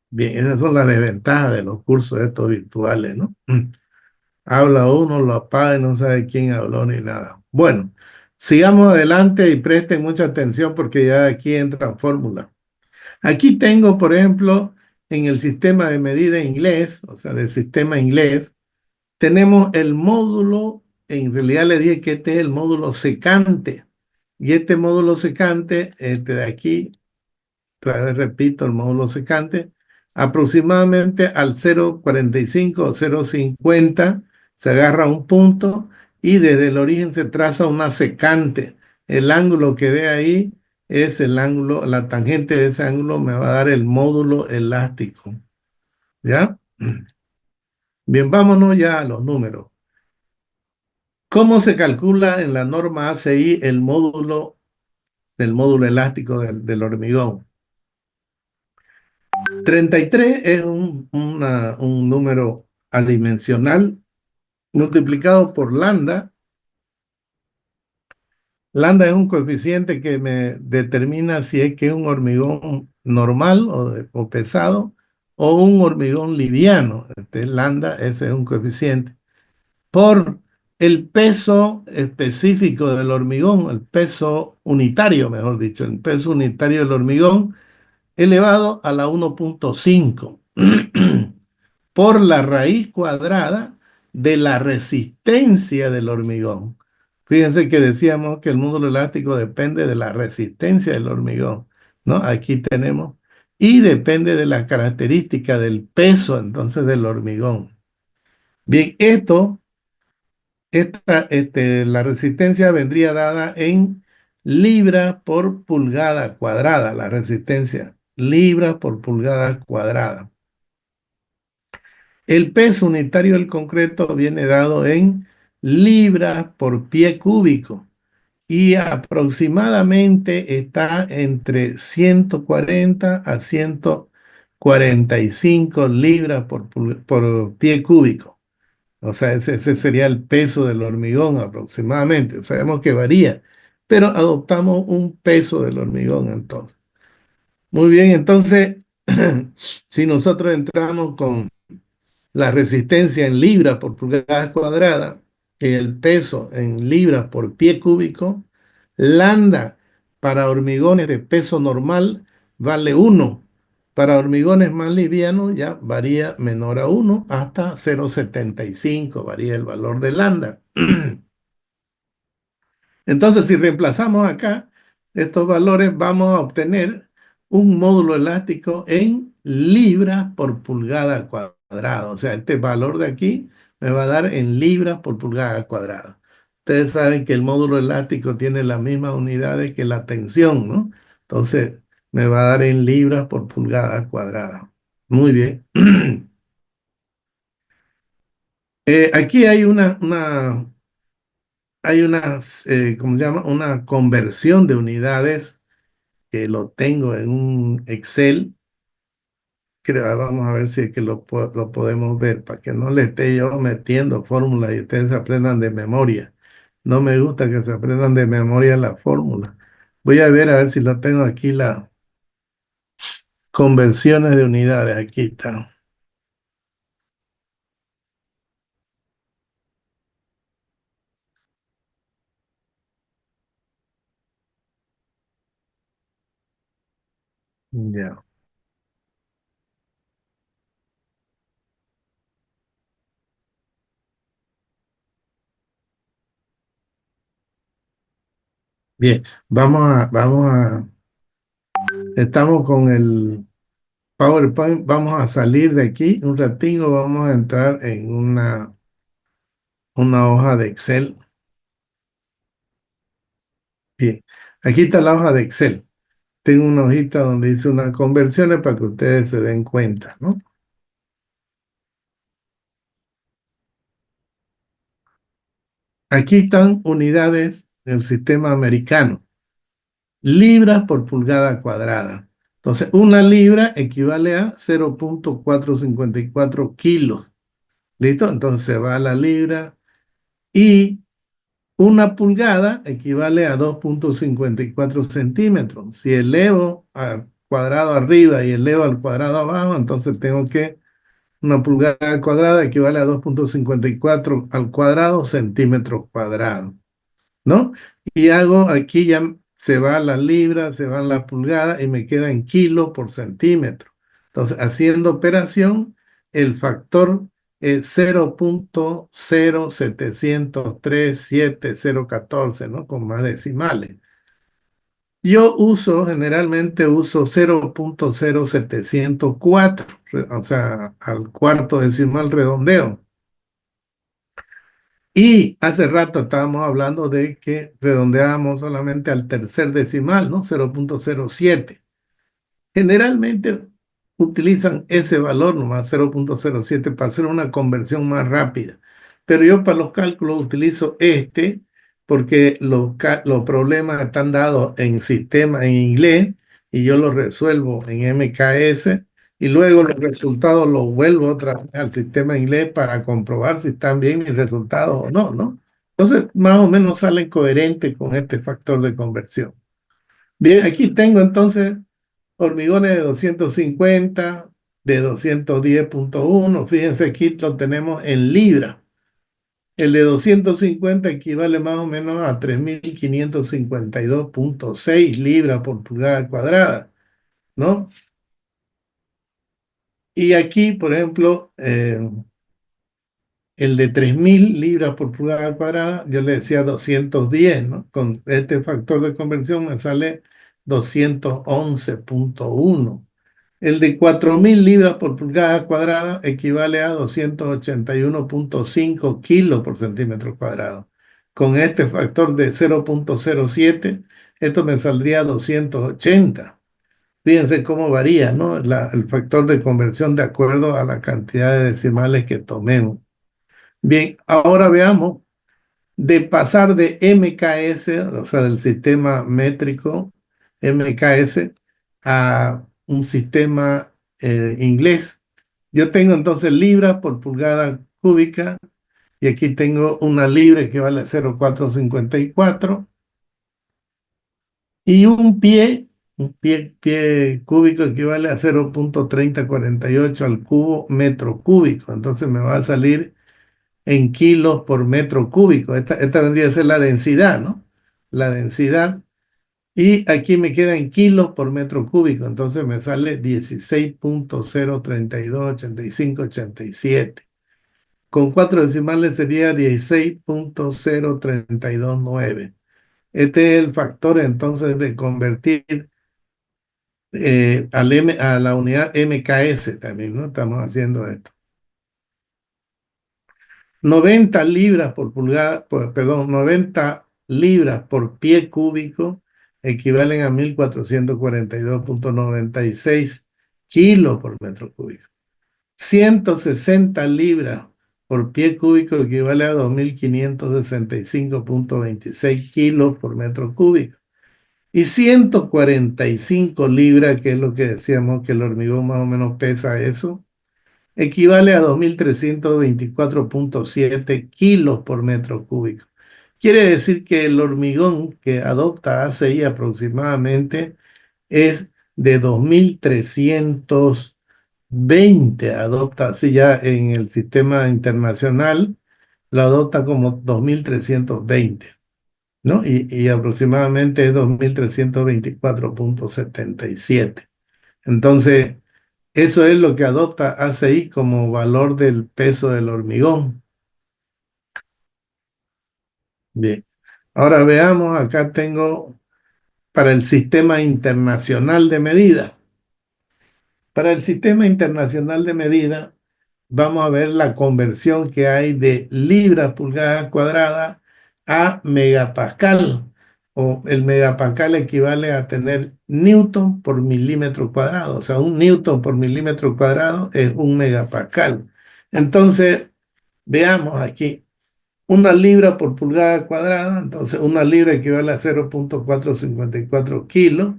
[SPEAKER 1] Bien, esas son las desventajas de los cursos estos virtuales, ¿no? Habla uno, lo apaga y no sabe quién habló ni nada. Bueno, sigamos adelante y presten mucha atención porque ya aquí entran fórmulas. Aquí tengo, por ejemplo, en el sistema de medida inglés, o sea, del sistema inglés, tenemos el módulo, en realidad le dije que este es el módulo secante. Y este módulo secante, este de aquí, otra vez repito, el módulo secante, aproximadamente al 0,45 o 0,50 se agarra un punto y desde el origen se traza una secante. El ángulo que dé ahí es el ángulo, la tangente de ese ángulo me va a dar el módulo elástico. ¿Ya? Bien, vámonos ya a los números. ¿Cómo se calcula en la norma ACI el módulo del módulo elástico del hormigón? 33 es un número adimensional multiplicado por lambda. Lambda es un coeficiente que me determina si es que es un hormigón normal o pesado o un hormigón liviano. Este lambda, ese es un coeficiente. Por el peso específico del hormigón, el peso unitario, mejor dicho, el peso unitario del hormigón elevado a la 1,5 por la raíz cuadrada de la resistencia del hormigón. Fíjense que decíamos que el módulo elástico depende de la resistencia del hormigón, ¿no? Aquí tenemos, y depende de la característica del peso entonces del hormigón. Bien, la resistencia vendría dada en libras por pulgada cuadrada, la resistencia, libras por pulgada cuadrada. El peso unitario del concreto viene dado en libras por pie cúbico y aproximadamente está entre 140 a 145 libras por pie cúbico. O sea, ese sería el peso del hormigón aproximadamente. Sabemos que varía, pero adoptamos un peso del hormigón entonces. Muy bien, entonces, si nosotros entramos con la resistencia en libras por pulgada cuadrada, el peso en libras por pie cúbico, lambda para hormigones de peso normal vale 1. Para hormigones más livianos ya varía menor a 1 hasta 0,75, varía el valor de lambda. Entonces, si reemplazamos acá estos valores, vamos a obtener un módulo elástico en libras por pulgada cuadrada. O sea, este valor de aquí me va a dar en libras por pulgada cuadrada. Ustedes saben que el módulo elástico tiene las mismas unidades que la tensión, ¿no? Entonces, me va a dar en libras por pulgada cuadrada. Muy bien. Aquí hay ¿cómo se llama? Una conversión de unidades que lo tengo en un Excel. Creo, vamos a ver si es que lo podemos ver para que no le esté yo metiendo fórmulas y ustedes aprendan de memoria. No me gusta que se aprendan de memoria las fórmulas. Voy a ver si lo tengo aquí, las conversiones de unidades. Aquí está. Ya. Bien, estamos con el PowerPoint, vamos a salir de aquí un ratito, vamos a entrar en una hoja de Excel. Bien, aquí está la hoja de Excel. Tengo una hojita donde hice unas conversiones para que ustedes se den cuenta, ¿no? Aquí están unidades del sistema americano, libras por pulgada cuadrada. Entonces, una libra equivale a 0,454 kilos. ¿Listo? Entonces se va a la libra y una pulgada equivale a 2,54 centímetros. Si elevo al cuadrado arriba y elevo al cuadrado abajo, entonces tengo que una pulgada cuadrada equivale a 2,54 al cuadrado centímetros cuadrados, ¿no? Y hago aquí ya se va la libra, se van las pulgadas y me queda en kilo por centímetro. Entonces, haciendo operación, el factor es 0,07737,014, ¿no? Con más decimales. Yo generalmente uso 0,0704, o sea, al cuarto decimal redondeo. Y hace rato estábamos hablando de que redondeábamos solamente al tercer decimal, ¿no? 0,07. Generalmente utilizan ese valor nomás, 0,07, para hacer una conversión más rápida. Pero yo para los cálculos utilizo este porque los problemas están dados en sistema en inglés y yo los resuelvo en MKS y luego los resultados los vuelvo otra vez al sistema inglés para comprobar si están bien mis resultados o no, ¿no? Entonces, más o menos salen coherentes con este factor de conversión. Bien, aquí tengo entonces hormigones de 250, de 210,1. Fíjense, aquí lo tenemos en libra. El de 250 equivale más o menos a 3.552,6 libras por pulgada cuadrada, ¿no? Y aquí, por ejemplo, el de 3.000 libras por pulgada cuadrada, yo le decía 210, ¿no? Con este factor de conversión me sale 211,1. El de 4.000 libras por pulgada cuadrada equivale a 281,5 kilos por centímetro cuadrado. Con este factor de 0,07, esto me saldría 280. Fíjense cómo varía, ¿no? El factor de conversión de acuerdo a la cantidad de decimales que tomemos. Bien, ahora veamos de pasar de MKS, o sea, del sistema métrico MKS, a un sistema inglés. Yo tengo entonces libras por pulgada cúbica y aquí tengo una libra que vale 0,454 y un pie cúbico equivale a 0,3048 al cubo metro cúbico. Entonces me va a salir en kilos por metro cúbico. Esta vendría a ser la densidad, ¿no? La densidad. Y aquí me queda en kilos por metro cúbico. Entonces me sale 16,032,85,87. Con cuatro decimales sería 16,032,9. Este es el factor entonces de convertir a la unidad MKS también, ¿no? Estamos haciendo esto. 90 libras por pulgada, perdón, 90 libras por pie cúbico equivalen a 1.442,96 kilos por metro cúbico. 160 libras por pie cúbico equivale a 2.565,26 kilos por metro cúbico. Y 145 libras, que es lo que decíamos que el hormigón más o menos pesa eso, equivale a 2.324,7 kilos por metro cúbico. Quiere decir que el hormigón que adopta ACI aproximadamente es de 2320, adopta así ya en el sistema internacional, lo adopta como 2320, ¿no? Y aproximadamente es 2324,77. Entonces, eso es lo que adopta ACI como valor del peso del hormigón. Bien. Ahora veamos, acá tengo para el sistema internacional de medida. Para el sistema internacional de medida, vamos a ver la conversión que hay de libra pulgada cuadrada a megapascal, o el megapascal equivale a tener newton por milímetro cuadrado, o sea, un newton por milímetro cuadrado es un megapascal. Entonces, veamos aquí, una libra por pulgada cuadrada, entonces una libra equivale a 0,454 kilos.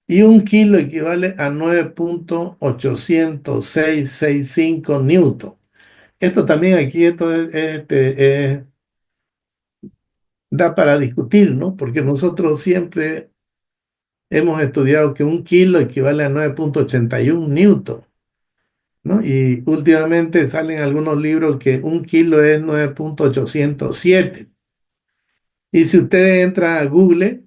[SPEAKER 1] Y un kilo equivale a 9,80665 newton. Esto también aquí, da para discutir, ¿no? Porque nosotros siempre hemos estudiado que un kilo equivale a 9,81 newton, ¿no? Y últimamente salen algunos libros que un kilo es 9,807. Y si usted entra a Google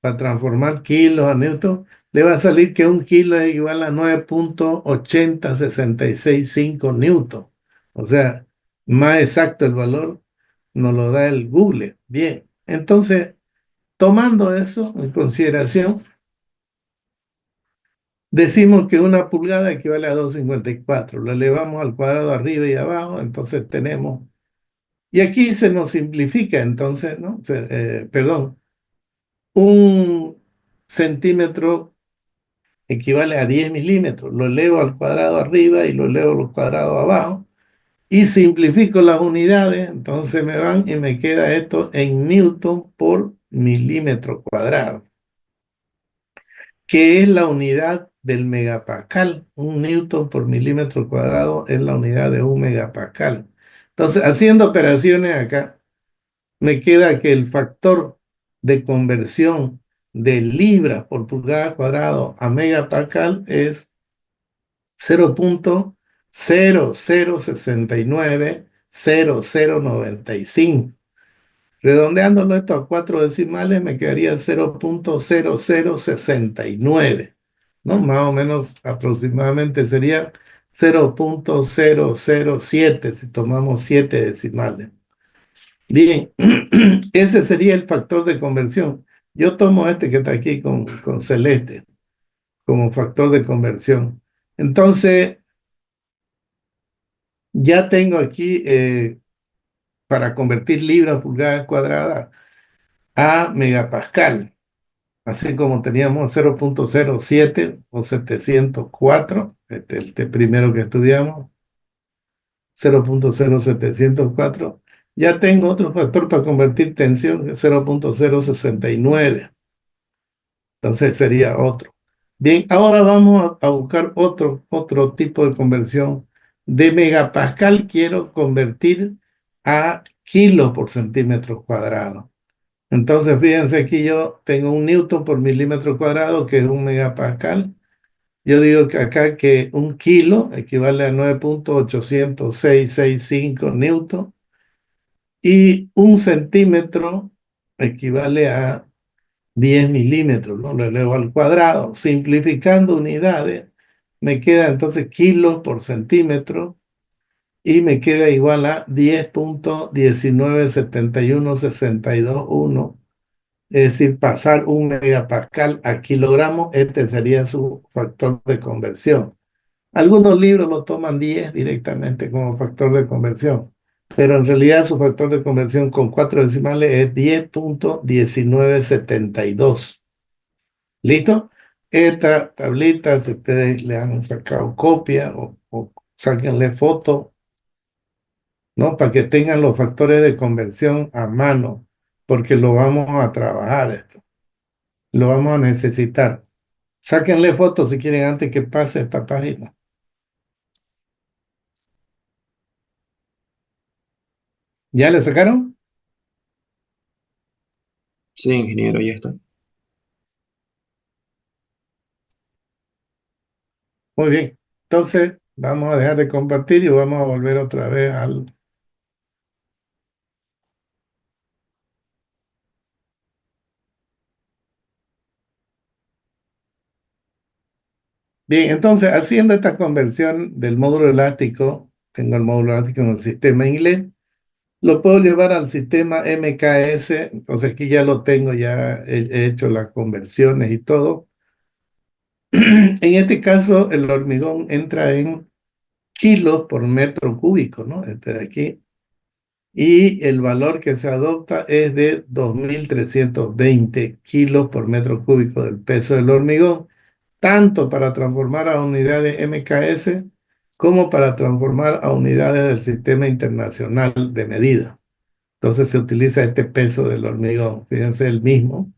[SPEAKER 1] para transformar kilos a newton, le va a salir que un kilo es igual a 9,80665 newton. O sea, más exacto el valor nos lo da el Google. Bien, entonces, tomando eso en consideración, decimos que una pulgada equivale a 2,54. Lo elevamos al cuadrado arriba y abajo, entonces tenemos... Y aquí se nos simplifica, entonces, ¿no? Perdón. Un centímetro equivale a 10 milímetros. Lo elevo al cuadrado arriba y lo elevo al cuadrado abajo. Y simplifico las unidades, entonces me van y me queda esto en newton por milímetro cuadrado, que es la unidad del megapascal. Un newton por milímetro cuadrado es la unidad de un megapascal. Entonces, haciendo operaciones acá, me queda que el factor de conversión de libra por pulgada cuadrado a megapascal es 0,000690095. Redondeándolo esto a cuatro decimales me quedaría 0,0069, ¿no? Más o menos aproximadamente sería 0,007 si tomamos 7 decimales. Bien, ese sería el factor de conversión. Yo tomo este que está aquí con celeste como factor de conversión. Entonces, ya tengo aquí para convertir libras a pulgadas cuadradas a megapascal, así como teníamos 0,07 o 704, este primero que estudiamos, 0,0704. Ya tengo otro factor para convertir tensión, que es 0,069. Entonces sería otro. Bien, ahora vamos a buscar otro tipo de conversión. De megapascal quiero convertir a kilos por centímetro cuadrado. Entonces, fíjense aquí yo tengo un newton por milímetro cuadrado, que es un megapascal. Yo digo que acá que un kilo equivale a 9,80665 newton y un centímetro equivale a 10 milímetros, ¿no? Lo elevo al cuadrado. Simplificando unidades, me queda entonces kilos por centímetro y me queda igual a 10,197162,1. Es decir, pasar un megapascal a kilogramo, este sería su factor de conversión. Algunos libros lo toman 10 directamente como factor de conversión, pero en realidad su factor de conversión con cuatro decimales es 10,1972. ¿Listo? Esta tablita, si ustedes le han sacado copia o sáquenle foto, ¿no? Para que tengan los factores de conversión a mano, porque lo vamos a trabajar esto, lo vamos a necesitar. Sáquenle fotos si quieren antes que pase esta página. ¿Ya le sacaron?
[SPEAKER 3] Sí, ingeniero, ya está.
[SPEAKER 1] Muy bien. Entonces, vamos a dejar de compartir y vamos a volver otra vez al... Bien, entonces, haciendo esta conversión del módulo elástico, tengo el módulo elástico en el sistema inglés, lo puedo llevar al sistema MKS, entonces aquí ya lo tengo, ya he hecho las conversiones y todo. En este caso, el hormigón entra en kilos por metro cúbico, ¿no? Este de aquí. Y el valor que se adopta es de 2.320 kilos por metro cúbico del peso del hormigón, tanto para transformar a unidades MKS como para transformar a unidades del Sistema Internacional de Medida. Entonces se utiliza este peso del hormigón, fíjense el mismo.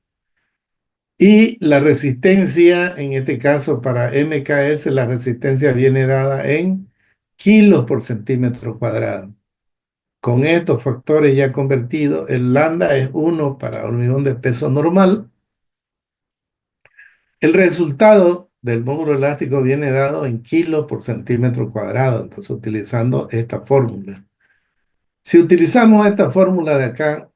[SPEAKER 1] Y la resistencia, en este caso para MKS, la resistencia viene dada en kilos por centímetro cuadrado. Con estos factores ya convertidos, el lambda es 1 para hormigón de peso normal. El resultado del módulo elástico viene dado en kilos por centímetro cuadrado, entonces utilizando esta fórmula. Si utilizamos esta fórmula de acá,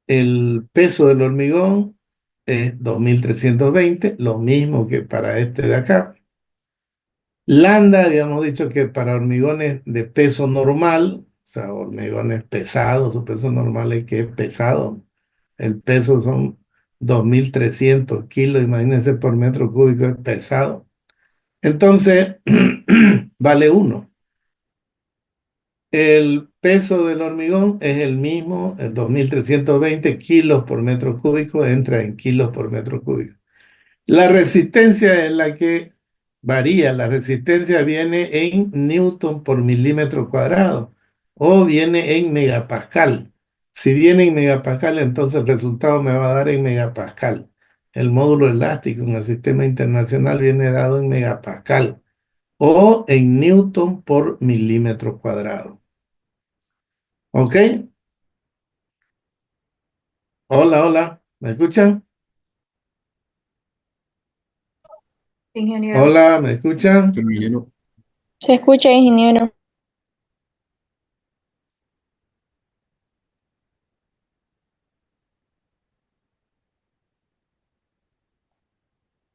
[SPEAKER 1] el peso del hormigón es 2.320, lo mismo que para este de acá. Lambda, habíamos dicho que para hormigones de peso normal, o sea, hormigones pesados, su peso normal es que es pesado. El peso son 2.300 kilos, imagínense por metro cúbico, es pesado. Entonces, vale 1. El peso del hormigón es el mismo, el 2.320 kilos por metro cúbico, entra en kilos por metro cúbico. La resistencia es la que varía. La resistencia viene en newton por milímetro cuadrado o viene en megapascal. Si viene en megapascal, entonces el resultado me va a dar en megapascal. El módulo elástico en el sistema internacional viene dado en megapascal o en newton por milímetro cuadrado. ¿Ok? Hola, hola. ¿Me escuchan?
[SPEAKER 2] Ingeniero.
[SPEAKER 1] Hola, ¿me escuchan?
[SPEAKER 3] Sí, ingeniero.
[SPEAKER 4] Se escucha, ingeniero.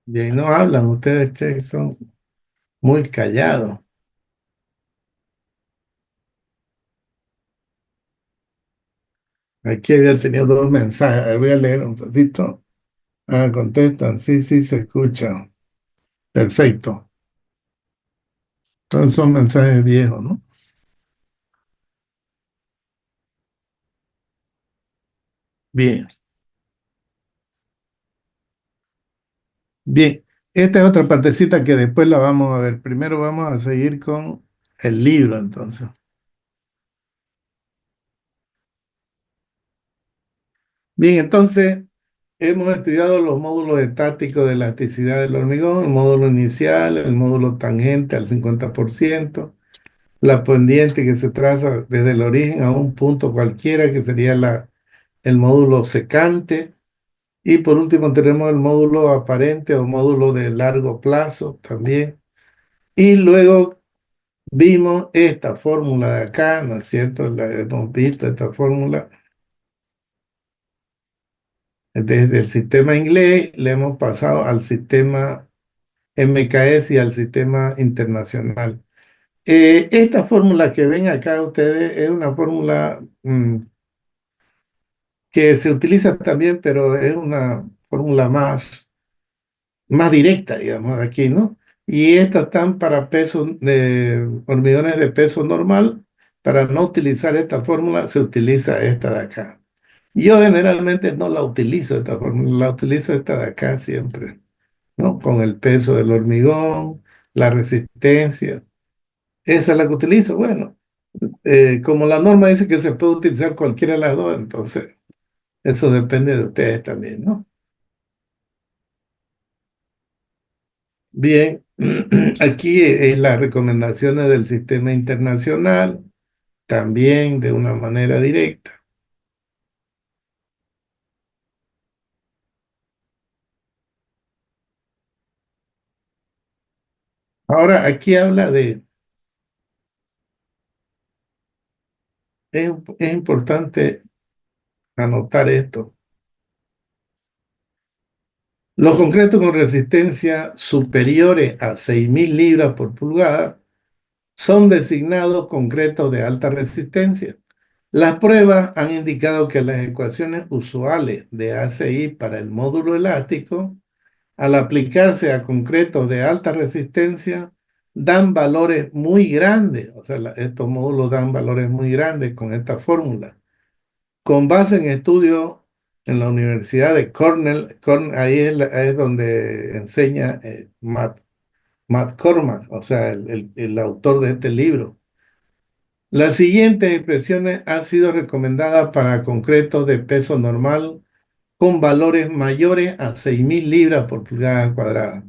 [SPEAKER 1] Bien, no hablan ustedes, che, son muy callados. Aquí había tenido dos mensajes. A ver, voy a leer un ratito. Ah, contestan. Sí, sí, se escucha. Perfecto. Todos son mensajes viejos, ¿no? Bien. Bien. Esta es otra partecita que después la vamos a ver. Primero vamos a seguir con el libro, entonces. Bien, entonces hemos estudiado los módulos estáticos de elasticidad del hormigón, el módulo inicial, el módulo tangente al 50%, la pendiente que se traza desde el origen a un punto cualquiera, que sería el módulo secante. Y por último tenemos el módulo aparente o módulo de largo plazo también. Y luego vimos esta fórmula de acá, ¿no es cierto? La hemos visto, esta fórmula. Desde el sistema inglés le hemos pasado al sistema MKS y al sistema internacional. Esta fórmula que ven acá ustedes es una fórmula que se utiliza también, pero es una fórmula más directa, digamos, aquí, ¿no? Y estas están para pesos de hormigones de peso normal. Para no utilizar esta fórmula, se utiliza esta de acá. Yo generalmente no la utilizo esta fórmula, la utilizo esta de acá siempre, ¿no? Con el peso del hormigón, la resistencia. Esa es la que utilizo. Bueno, como la norma dice que se puede utilizar cualquiera de las dos, entonces eso depende de ustedes también, ¿no? Bien, aquí es las recomendaciones del sistema internacional, también de una manera directa. Ahora, aquí habla es importante anotar esto. Los concretos con resistencia superiores a 6.000 libras por pulgada son designados concretos de alta resistencia. Las pruebas han indicado que las ecuaciones usuales de ACI para el módulo elástico, al aplicarse a concretos de alta resistencia, dan valores muy grandes. O sea, estos módulos dan valores muy grandes con esta fórmula. Con base en estudios en la Universidad de Cornell, ahí es donde enseña Matt Cormack, o sea, el autor de este libro. Las siguientes expresiones han sido recomendadas para concretos de peso normal con valores mayores a 6.000 libras por pulgada cuadrada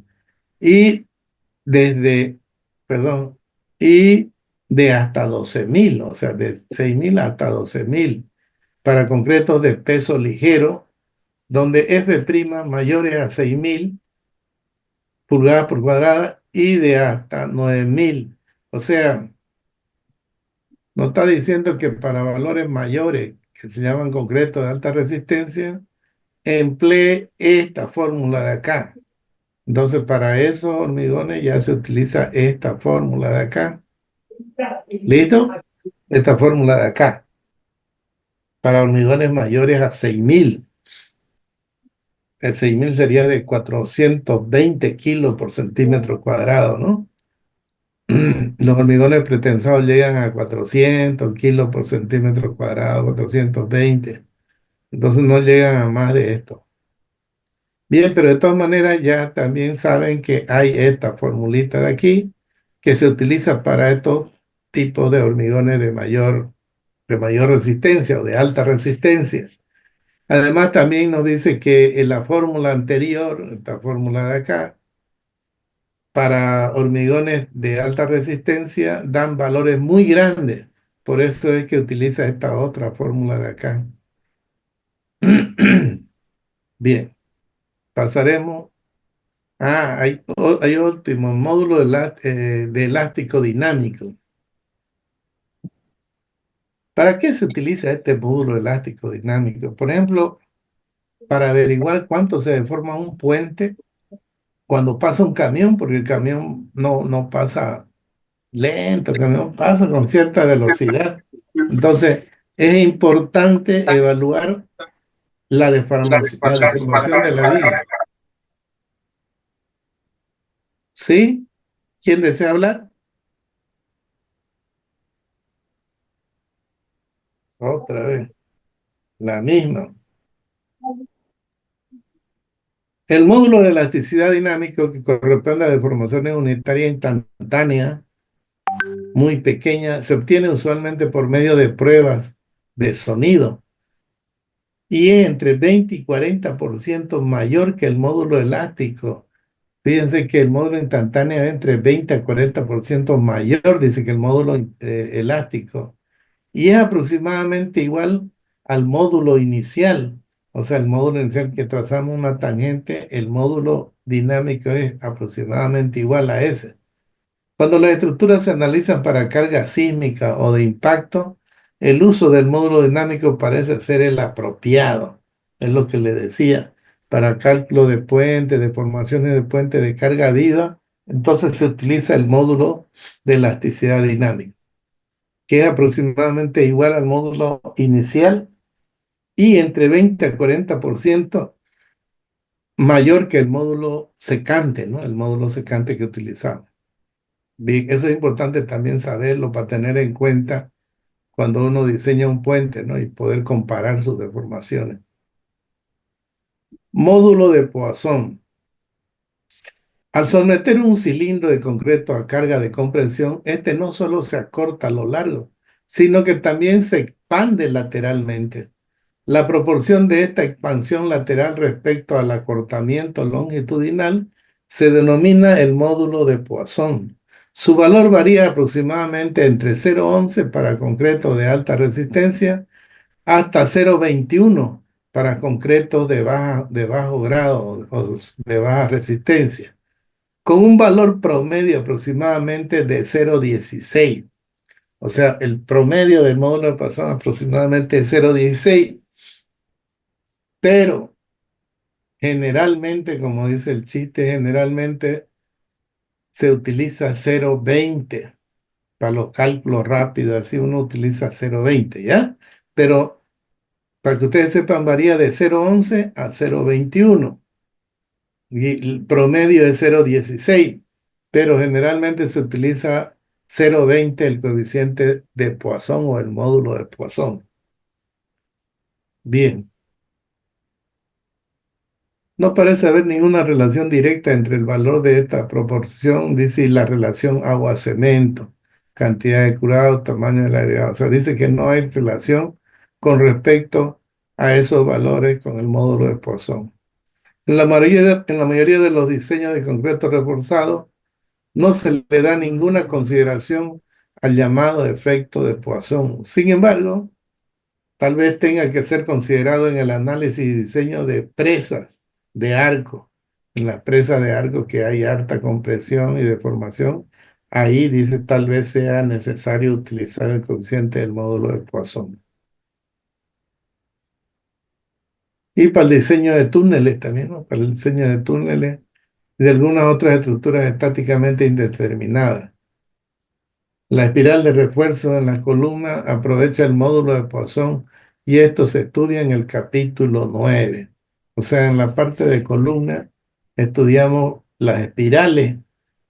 [SPEAKER 1] y desde, perdón, y de hasta 12.000, o sea, de 6.000 hasta 12.000 para concretos de peso ligero, donde F' mayores a 6.000 pulgadas por cuadrada y de hasta 9.000. O sea, nos está diciendo que para valores mayores, que se llaman concretos de alta resistencia, emplee esta fórmula de acá. Entonces, para esos hormigones ya se utiliza esta fórmula de acá. ¿Listo? Esta fórmula de acá. Para hormigones mayores a 6.000. El 6.000 sería de 420 kilos por centímetro cuadrado, ¿no? Los hormigones pretensados llegan a 400 kilos por centímetro cuadrado, 420. Entonces no llegan a más de esto. Bien, pero de todas maneras ya también saben que hay esta formulita de aquí que se utiliza para estos tipos de hormigones de mayor resistencia o de alta resistencia. Además, también nos dice que en la fórmula anterior, esta fórmula de acá, para hormigones de alta resistencia dan valores muy grandes. Por eso es que utiliza esta otra fórmula de acá. Bien, pasaremos. Hay último módulo de elástico dinámico. ¿Para qué se utiliza este módulo elástico dinámico? Por ejemplo, para averiguar cuánto se deforma un puente cuando pasa un camión, porque el camión no pasa lento, el camión pasa con cierta velocidad. Entonces, es importante evaluar la deformación de la viga. ¿Sí? ¿Quién desea hablar? Otra vez, la misma. El módulo de elasticidad dinámico que corresponde a deformaciones unitarias instantáneas muy pequeñas se obtiene usualmente por medio de pruebas de sonido y es entre 20 y 40% mayor que el módulo elástico. Fíjense que el módulo instantáneo es entre 20 a 40% mayor, dice que el módulo elástico. Y es aproximadamente igual al módulo inicial. O sea, el módulo inicial que trazamos una tangente, el módulo dinámico es aproximadamente igual a ese. Cuando las estructuras se analizan para carga sísmica o de impacto, el uso del módulo dinámico parece ser el apropiado. Es lo que le decía. Para cálculo de puentes, de formaciones de puentes de carga viva, entonces se utiliza el módulo de elasticidad dinámica, que es aproximadamente igual al módulo inicial y entre 20 a 40% mayor que el módulo secante, ¿no? El módulo secante que utilizamos. Bien, eso es importante también saberlo para tener en cuenta cuando uno diseña un puente, ¿no? Y poder comparar sus deformaciones. Módulo de Poisson. Al someter un cilindro de concreto a carga de compresión, este no solo se acorta a lo largo, sino que también se expande lateralmente. La proporción de esta expansión lateral respecto al acortamiento longitudinal se denomina el módulo de Poisson. Su valor varía aproximadamente entre 0,11 para concretos de alta resistencia hasta 0,21 para concretos de bajo grado o de baja resistencia. con un valor promedio aproximadamente de 0,16. O sea, el promedio del módulo de Poisson aproximadamente es 0,16, pero generalmente, como dice el chiste, generalmente se utiliza 0,20 para los cálculos rápidos, así uno utiliza 0,20, ¿ya? Pero para que ustedes sepan, varía de 0,11 a 0,21 y el promedio es 0,16, pero generalmente se utiliza 0,20 el coeficiente de Poisson o el módulo de Poisson. Bien. No parece haber ninguna relación directa entre el valor de esta proporción, dice, y la relación agua-cemento, cantidad de curado, tamaño del agregado. O sea, dice que no hay relación con respecto a esos valores con el módulo de Poisson. En la mayoría de los diseños de concreto reforzado, no se le da ninguna consideración al llamado efecto de Poisson. Sin embargo, tal vez tenga que ser considerado en el análisis y diseño de presas de arco. En las presas de arco que hay harta compresión y deformación, ahí dice tal vez sea necesario utilizar el coeficiente del módulo de Poisson. Y para el diseño de túneles también, ¿no? Para el diseño de túneles y de algunas otras estructuras estáticamente indeterminadas. La espiral de refuerzo en la columna aprovecha el módulo de Poisson y esto se estudia en el capítulo 9. O sea, en la parte de columna estudiamos las espirales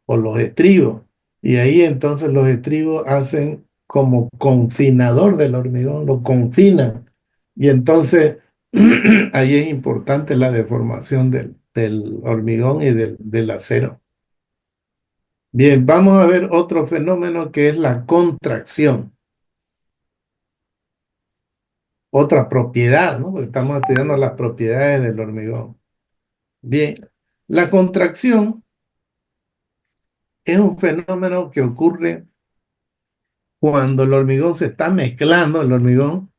[SPEAKER 1] o los estribos y ahí entonces los estribos hacen como confinador del hormigón, lo confinan y entonces ahí es importante la deformación del hormigón y del acero. Bien, vamos a ver otro fenómeno que es la contracción, otra propiedad, ¿no? Porque estamos estudiando las propiedades del hormigón. Bien, la contracción es un fenómeno que ocurre cuando el hormigón se está mezclando, el hormigón,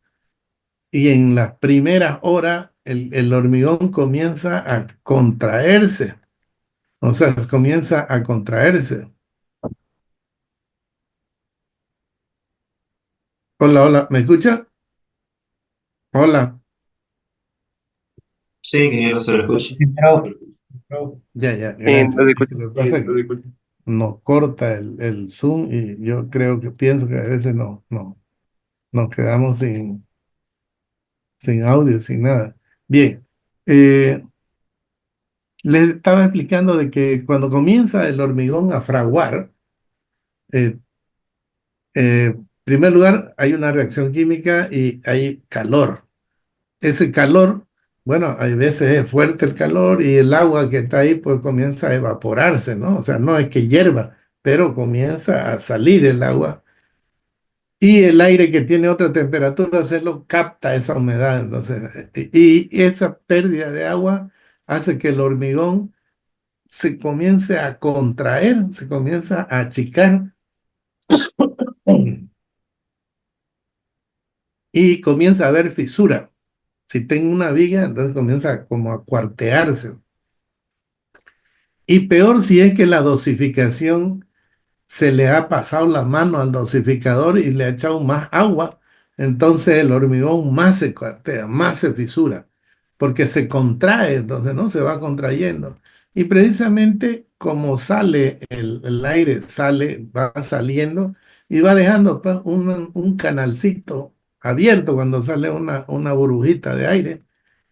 [SPEAKER 1] y en las primeras horas el hormigón comienza a contraerse, o sea, comienza a contraerse. Hola, hola, ¿me escucha? Hola,
[SPEAKER 3] Sí, ingeniero, se lo escucho.
[SPEAKER 1] ya, ya,
[SPEAKER 3] Lo
[SPEAKER 1] gracias. Es que
[SPEAKER 3] disculpo.
[SPEAKER 1] lo que pasa es que nos corta el Zoom y yo pienso que a veces nos quedamos sin audio, sin nada. Bien, eh, les estaba explicando de que cuando comienza el hormigón a fraguar, eh, en primer lugar hay una reacción química y hay calor. Ese calor, bueno, hay veces es fuerte el calor y el agua que está ahí pues comienza a evaporarse, ¿no? O sea, no es que hierva, pero comienza a salir el agua. Y el aire que tiene otra temperatura se lo capta esa humedad. Entonces, y esa pérdida de agua hace que el hormigón se comience a contraer, se comienza a achicar y comienza a haber fisura. Si tengo una viga, entonces comienza como a cuartearse. Y peor si es que la dosificación se le ha pasado la mano al dosificador y le ha echado más agua, entonces el hormigón más se cuartea, más se fisura, porque se contrae, entonces no se va contrayendo. Y precisamente como sale el aire, va saliendo y va dejando pues, un canalcito abierto cuando sale una burbujita de aire.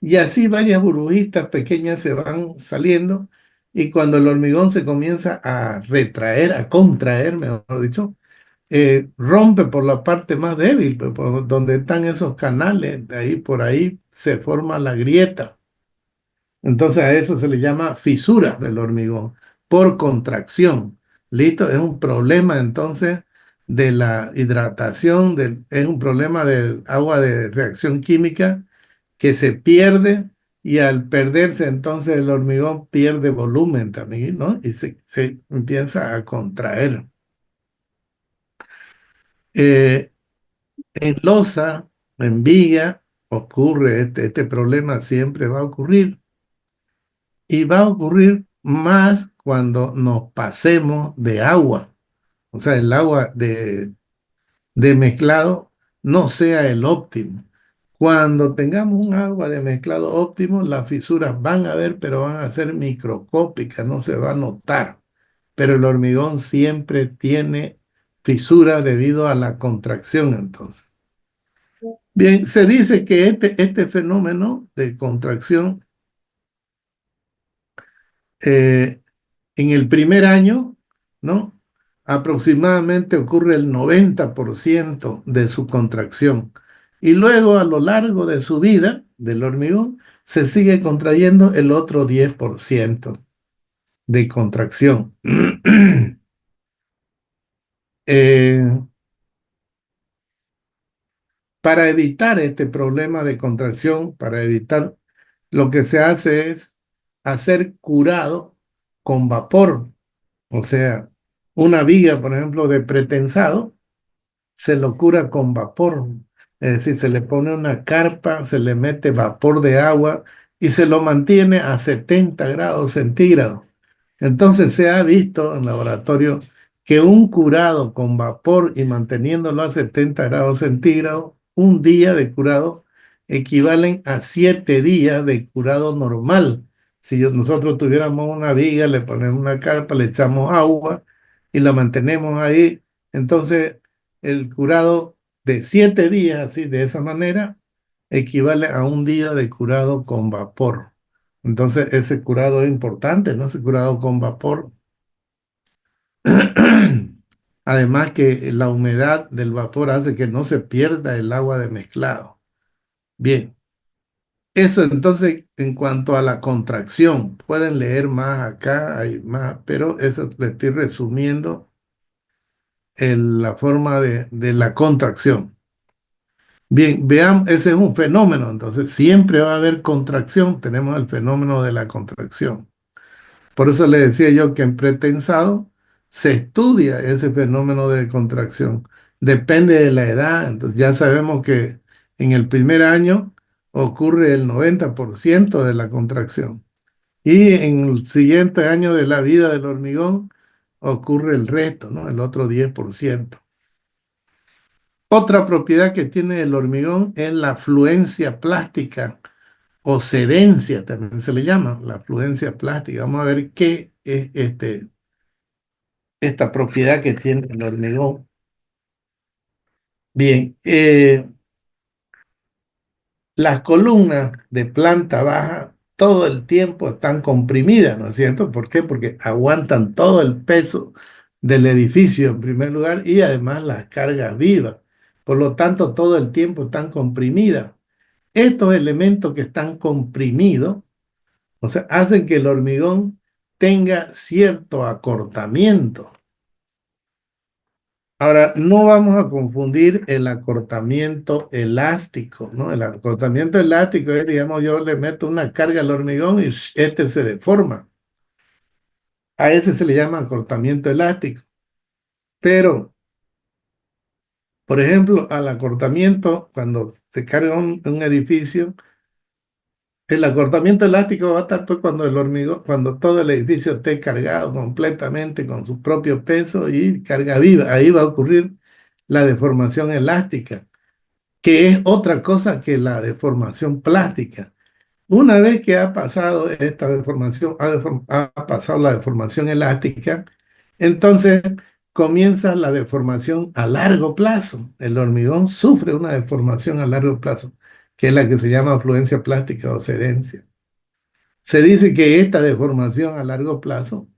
[SPEAKER 1] Y así varias burbujitas pequeñas se van saliendo y cuando el hormigón se comienza a retraer, a contraer, mejor dicho, rompe por la parte más débil, pues, por donde están esos canales, de ahí por ahí se forma la grieta. Entonces a eso se le llama fisura del hormigón por contracción. ¿Listo? Es un problema entonces de la hidratación, es un problema del agua de reacción química que se pierde y al perderse entonces el hormigón pierde volumen también, ¿no? Y se empieza a contraer. Eh, en losa, en viga, ocurre este problema, siempre va a ocurrir y va a ocurrir más cuando nos pasemos de agua, o sea, el agua de mezclado no sea el óptimo. Cuando tengamos un agua de mezclado óptimo, las fisuras van a haber, pero van a ser microscópicas, no se va a notar. Pero el hormigón siempre tiene fisuras debido a la contracción, entonces. Bien, se dice que este fenómeno de contracción eh, en el primer año, ¿no? Aproximadamente ocurre el 90% de su contracción. Y luego a lo largo de su vida del hormigón se sigue contrayendo el otro 10% de contracción. Eh, para evitar este problema de contracción, para evitar, lo que se hace es hacer curado con vapor. O sea, una viga, por ejemplo, de pretensado, se lo cura con vapor. Es decir, se le pone una carpa, se le mete vapor de agua y se lo mantiene a 70 grados centígrados. Entonces se ha visto en laboratorio que un curado con vapor y manteniéndolo a 70 grados centígrados, un día de curado equivalen a 7 días de curado normal. Si nosotros tuviéramos una viga, le ponemos una carpa, le echamos agua y la mantenemos ahí, entonces el curado de 7 días, así de esa manera, equivale a un día de curado con vapor. Entonces, ese curado es importante, ¿no? Ese curado con vapor. Además que la humedad del vapor hace que no se pierda el agua de mezclado. Bien, eso entonces en cuanto a la contracción. Pueden leer más acá, hay más, pero eso le estoy resumiendo la forma de la contracción. Bien, veamos, ese es un fenómeno, entonces siempre va a haber contracción, tenemos el fenómeno de la contracción. Por eso le decía yo que en pretensado se estudia ese fenómeno de contracción. Depende de la edad, entonces ya sabemos que en el primer año ocurre el 90% de la contracción y en el siguiente año de la vida del hormigón ocurre el resto, ¿no? El otro 10%. Otra propiedad que tiene el hormigón es la fluencia plástica o sedencia, también se le llama la fluencia plástica. Vamos a ver qué es esta propiedad que tiene el hormigón. Bien, las columnas de planta baja todo el tiempo están comprimidas, ¿no es cierto? ¿Por qué? Porque aguantan todo el peso del edificio en primer lugar y además las cargas vivas. Por lo tanto, todo el tiempo están comprimidas. Estos elementos que están comprimidos, o sea, hacen que el hormigón tenga cierto acortamiento. Ahora, no vamos a confundir el acortamiento elástico, ¿no? El acortamiento elástico es, digamos, yo le meto una carga al hormigón y este se deforma. A ese se le llama acortamiento elástico. Pero, por ejemplo, al acortamiento, cuando se carga un edificio, el acortamiento elástico va a estar pues cuando el hormigón, cuando todo el edificio esté cargado completamente con su propio peso y carga viva. Ahí va a ocurrir la deformación elástica, que es otra cosa que la deformación plástica. Una vez que ha pasado esta deformación, ha pasado la deformación elástica, entonces comienza la deformación a largo plazo. El hormigón sufre una deformación a largo plazo, que es la que se llama fluencia plástica o sedencia. Se dice que esta deformación a largo plazo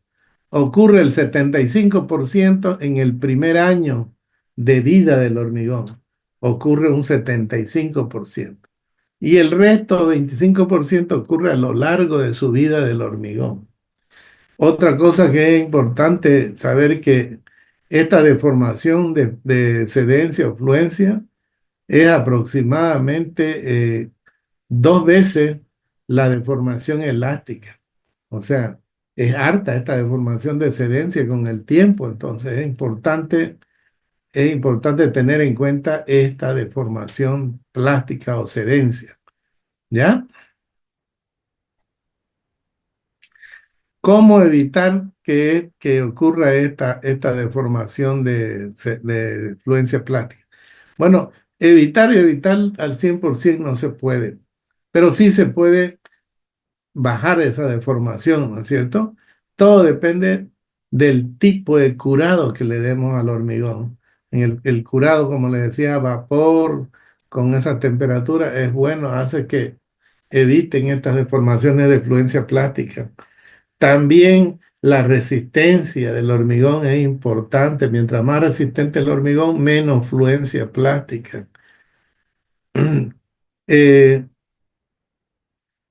[SPEAKER 1] ocurre el 75% en el primer año de vida del hormigón. Ocurre un 75%. Y el resto, 25%, ocurre a lo largo de su vida del hormigón. Otra cosa que es importante saber que esta deformación de sedencia o fluencia es aproximadamente 2 veces la deformación elástica. O sea, es harta esta deformación de sedencia con el tiempo, entonces es importante tener en cuenta esta deformación plástica o sedencia, ¿ya? ¿Cómo evitar que ocurra esta deformación de fluencia plástica? Bueno, evitar al 100% no se puede, pero sí se puede bajar esa deformación, ¿no es cierto? Todo depende del tipo de curado que le demos al hormigón. El curado, como le decía, a vapor, con esa temperatura, es bueno, hace que eviten estas deformaciones de fluencia plástica. También la resistencia del hormigón es importante. Mientras más resistente el hormigón, menos fluencia plástica. Eh,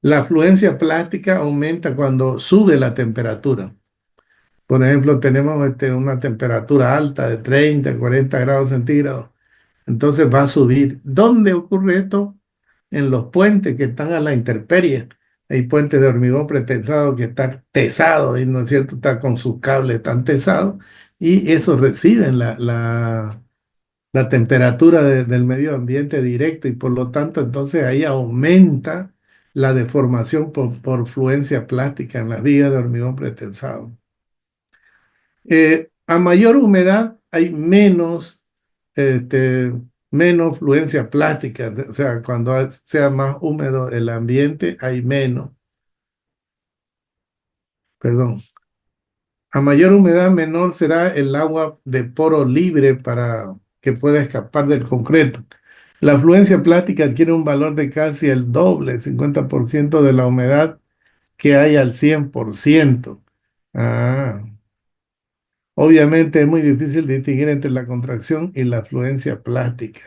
[SPEAKER 1] la fluencia plástica aumenta cuando sube la temperatura. Por ejemplo, tenemos una temperatura alta de 30, 40 grados centígrados. Entonces va a subir. ¿Dónde ocurre esto? En los puentes que están a la intemperie. Hay puentes de hormigón pretensado que están tesados, y no es cierto, está con sus cables tan tesados, y eso reciben la temperatura del medio ambiente directo, y por lo tanto entonces ahí aumenta la deformación por fluencia plástica en las vigas de hormigón pretensado. A mayor humedad hay este, menos fluencia plástica, o sea, cuando sea más húmedo el ambiente hay menos, perdón. A mayor humedad, menor será el agua de poro libre para que pueda escapar del concreto. La fluencia plástica adquiere un valor de casi el doble, 50% de la humedad que hay al 100%. Ah, obviamente es muy difícil distinguir entre la contracción y la fluencia plástica.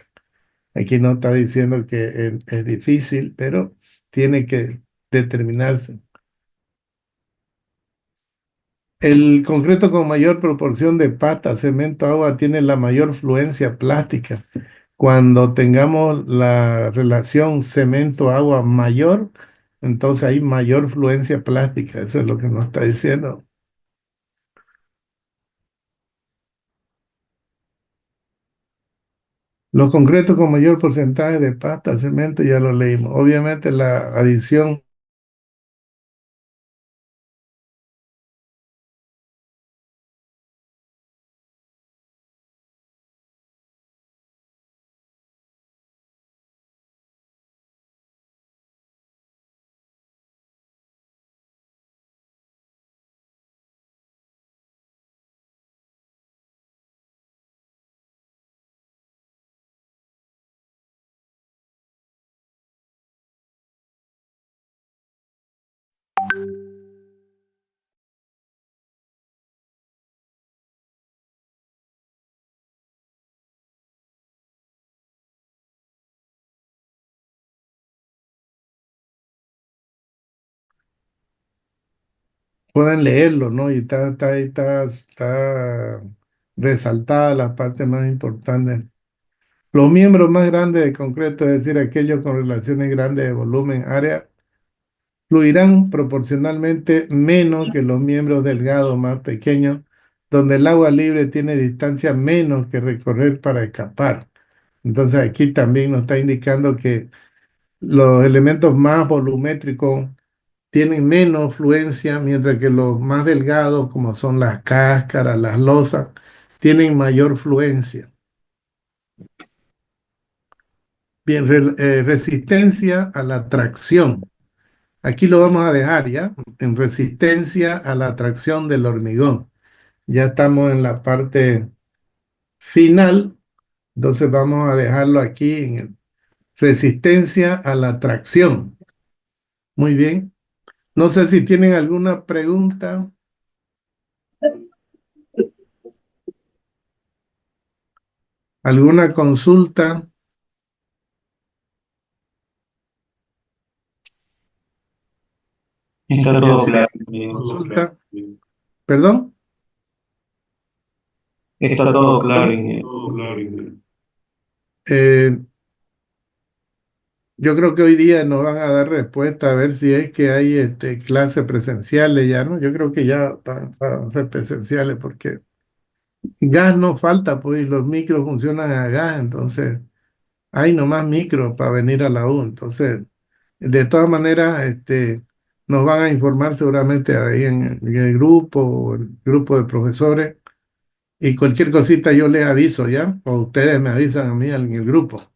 [SPEAKER 1] Aquí no está diciendo que es difícil, pero tiene que determinarse. El concreto con mayor proporción de pasta, cemento, agua tiene la mayor fluencia plástica. Cuando tengamos la relación cemento-agua mayor, entonces hay mayor fluencia plástica. Eso es lo que nos está diciendo. Los concretos con mayor porcentaje de pasta, cemento, ya lo leímos. Obviamente la adición pueden leerlo, ¿no? Y está resaltada la parte más importante. Los miembros más grandes de concreto, es decir, aquellos con relaciones grandes de volumen, área, fluirán proporcionalmente menos que los miembros delgados más pequeños, donde el agua libre tiene distancia menos que recorrer para escapar. Entonces aquí también nos está indicando que los elementos más volumétricos tienen menos fluencia, mientras que los más delgados, como son las cáscaras, las losas, tienen mayor fluencia. Bien, resistencia a la tracción. Aquí lo vamos a dejar ya, en resistencia a la tracción del hormigón. Ya estamos en la parte final, entonces vamos a dejarlo aquí en resistencia a la tracción. Muy bien. No sé si tienen alguna pregunta, alguna consulta.
[SPEAKER 3] Está
[SPEAKER 1] Bien,
[SPEAKER 3] todo
[SPEAKER 1] si
[SPEAKER 3] claro,
[SPEAKER 1] consulta, perdón.
[SPEAKER 3] está todo claro,
[SPEAKER 1] Perdón.
[SPEAKER 3] ingeniero.
[SPEAKER 1] Eh, yo creo que hoy día nos van a dar respuesta a ver si es que hay clases presenciales ya, ¿no? Yo creo que ya van a ser presenciales porque gas no falta, pues, y los micros funcionan a gas, entonces hay nomás micros para venir a la U. Entonces, de todas maneras, nos van a informar seguramente ahí en el grupo, o el grupo de profesores. Y cualquier cosita yo les aviso, ¿ya? O ustedes me avisan a mí en el grupo.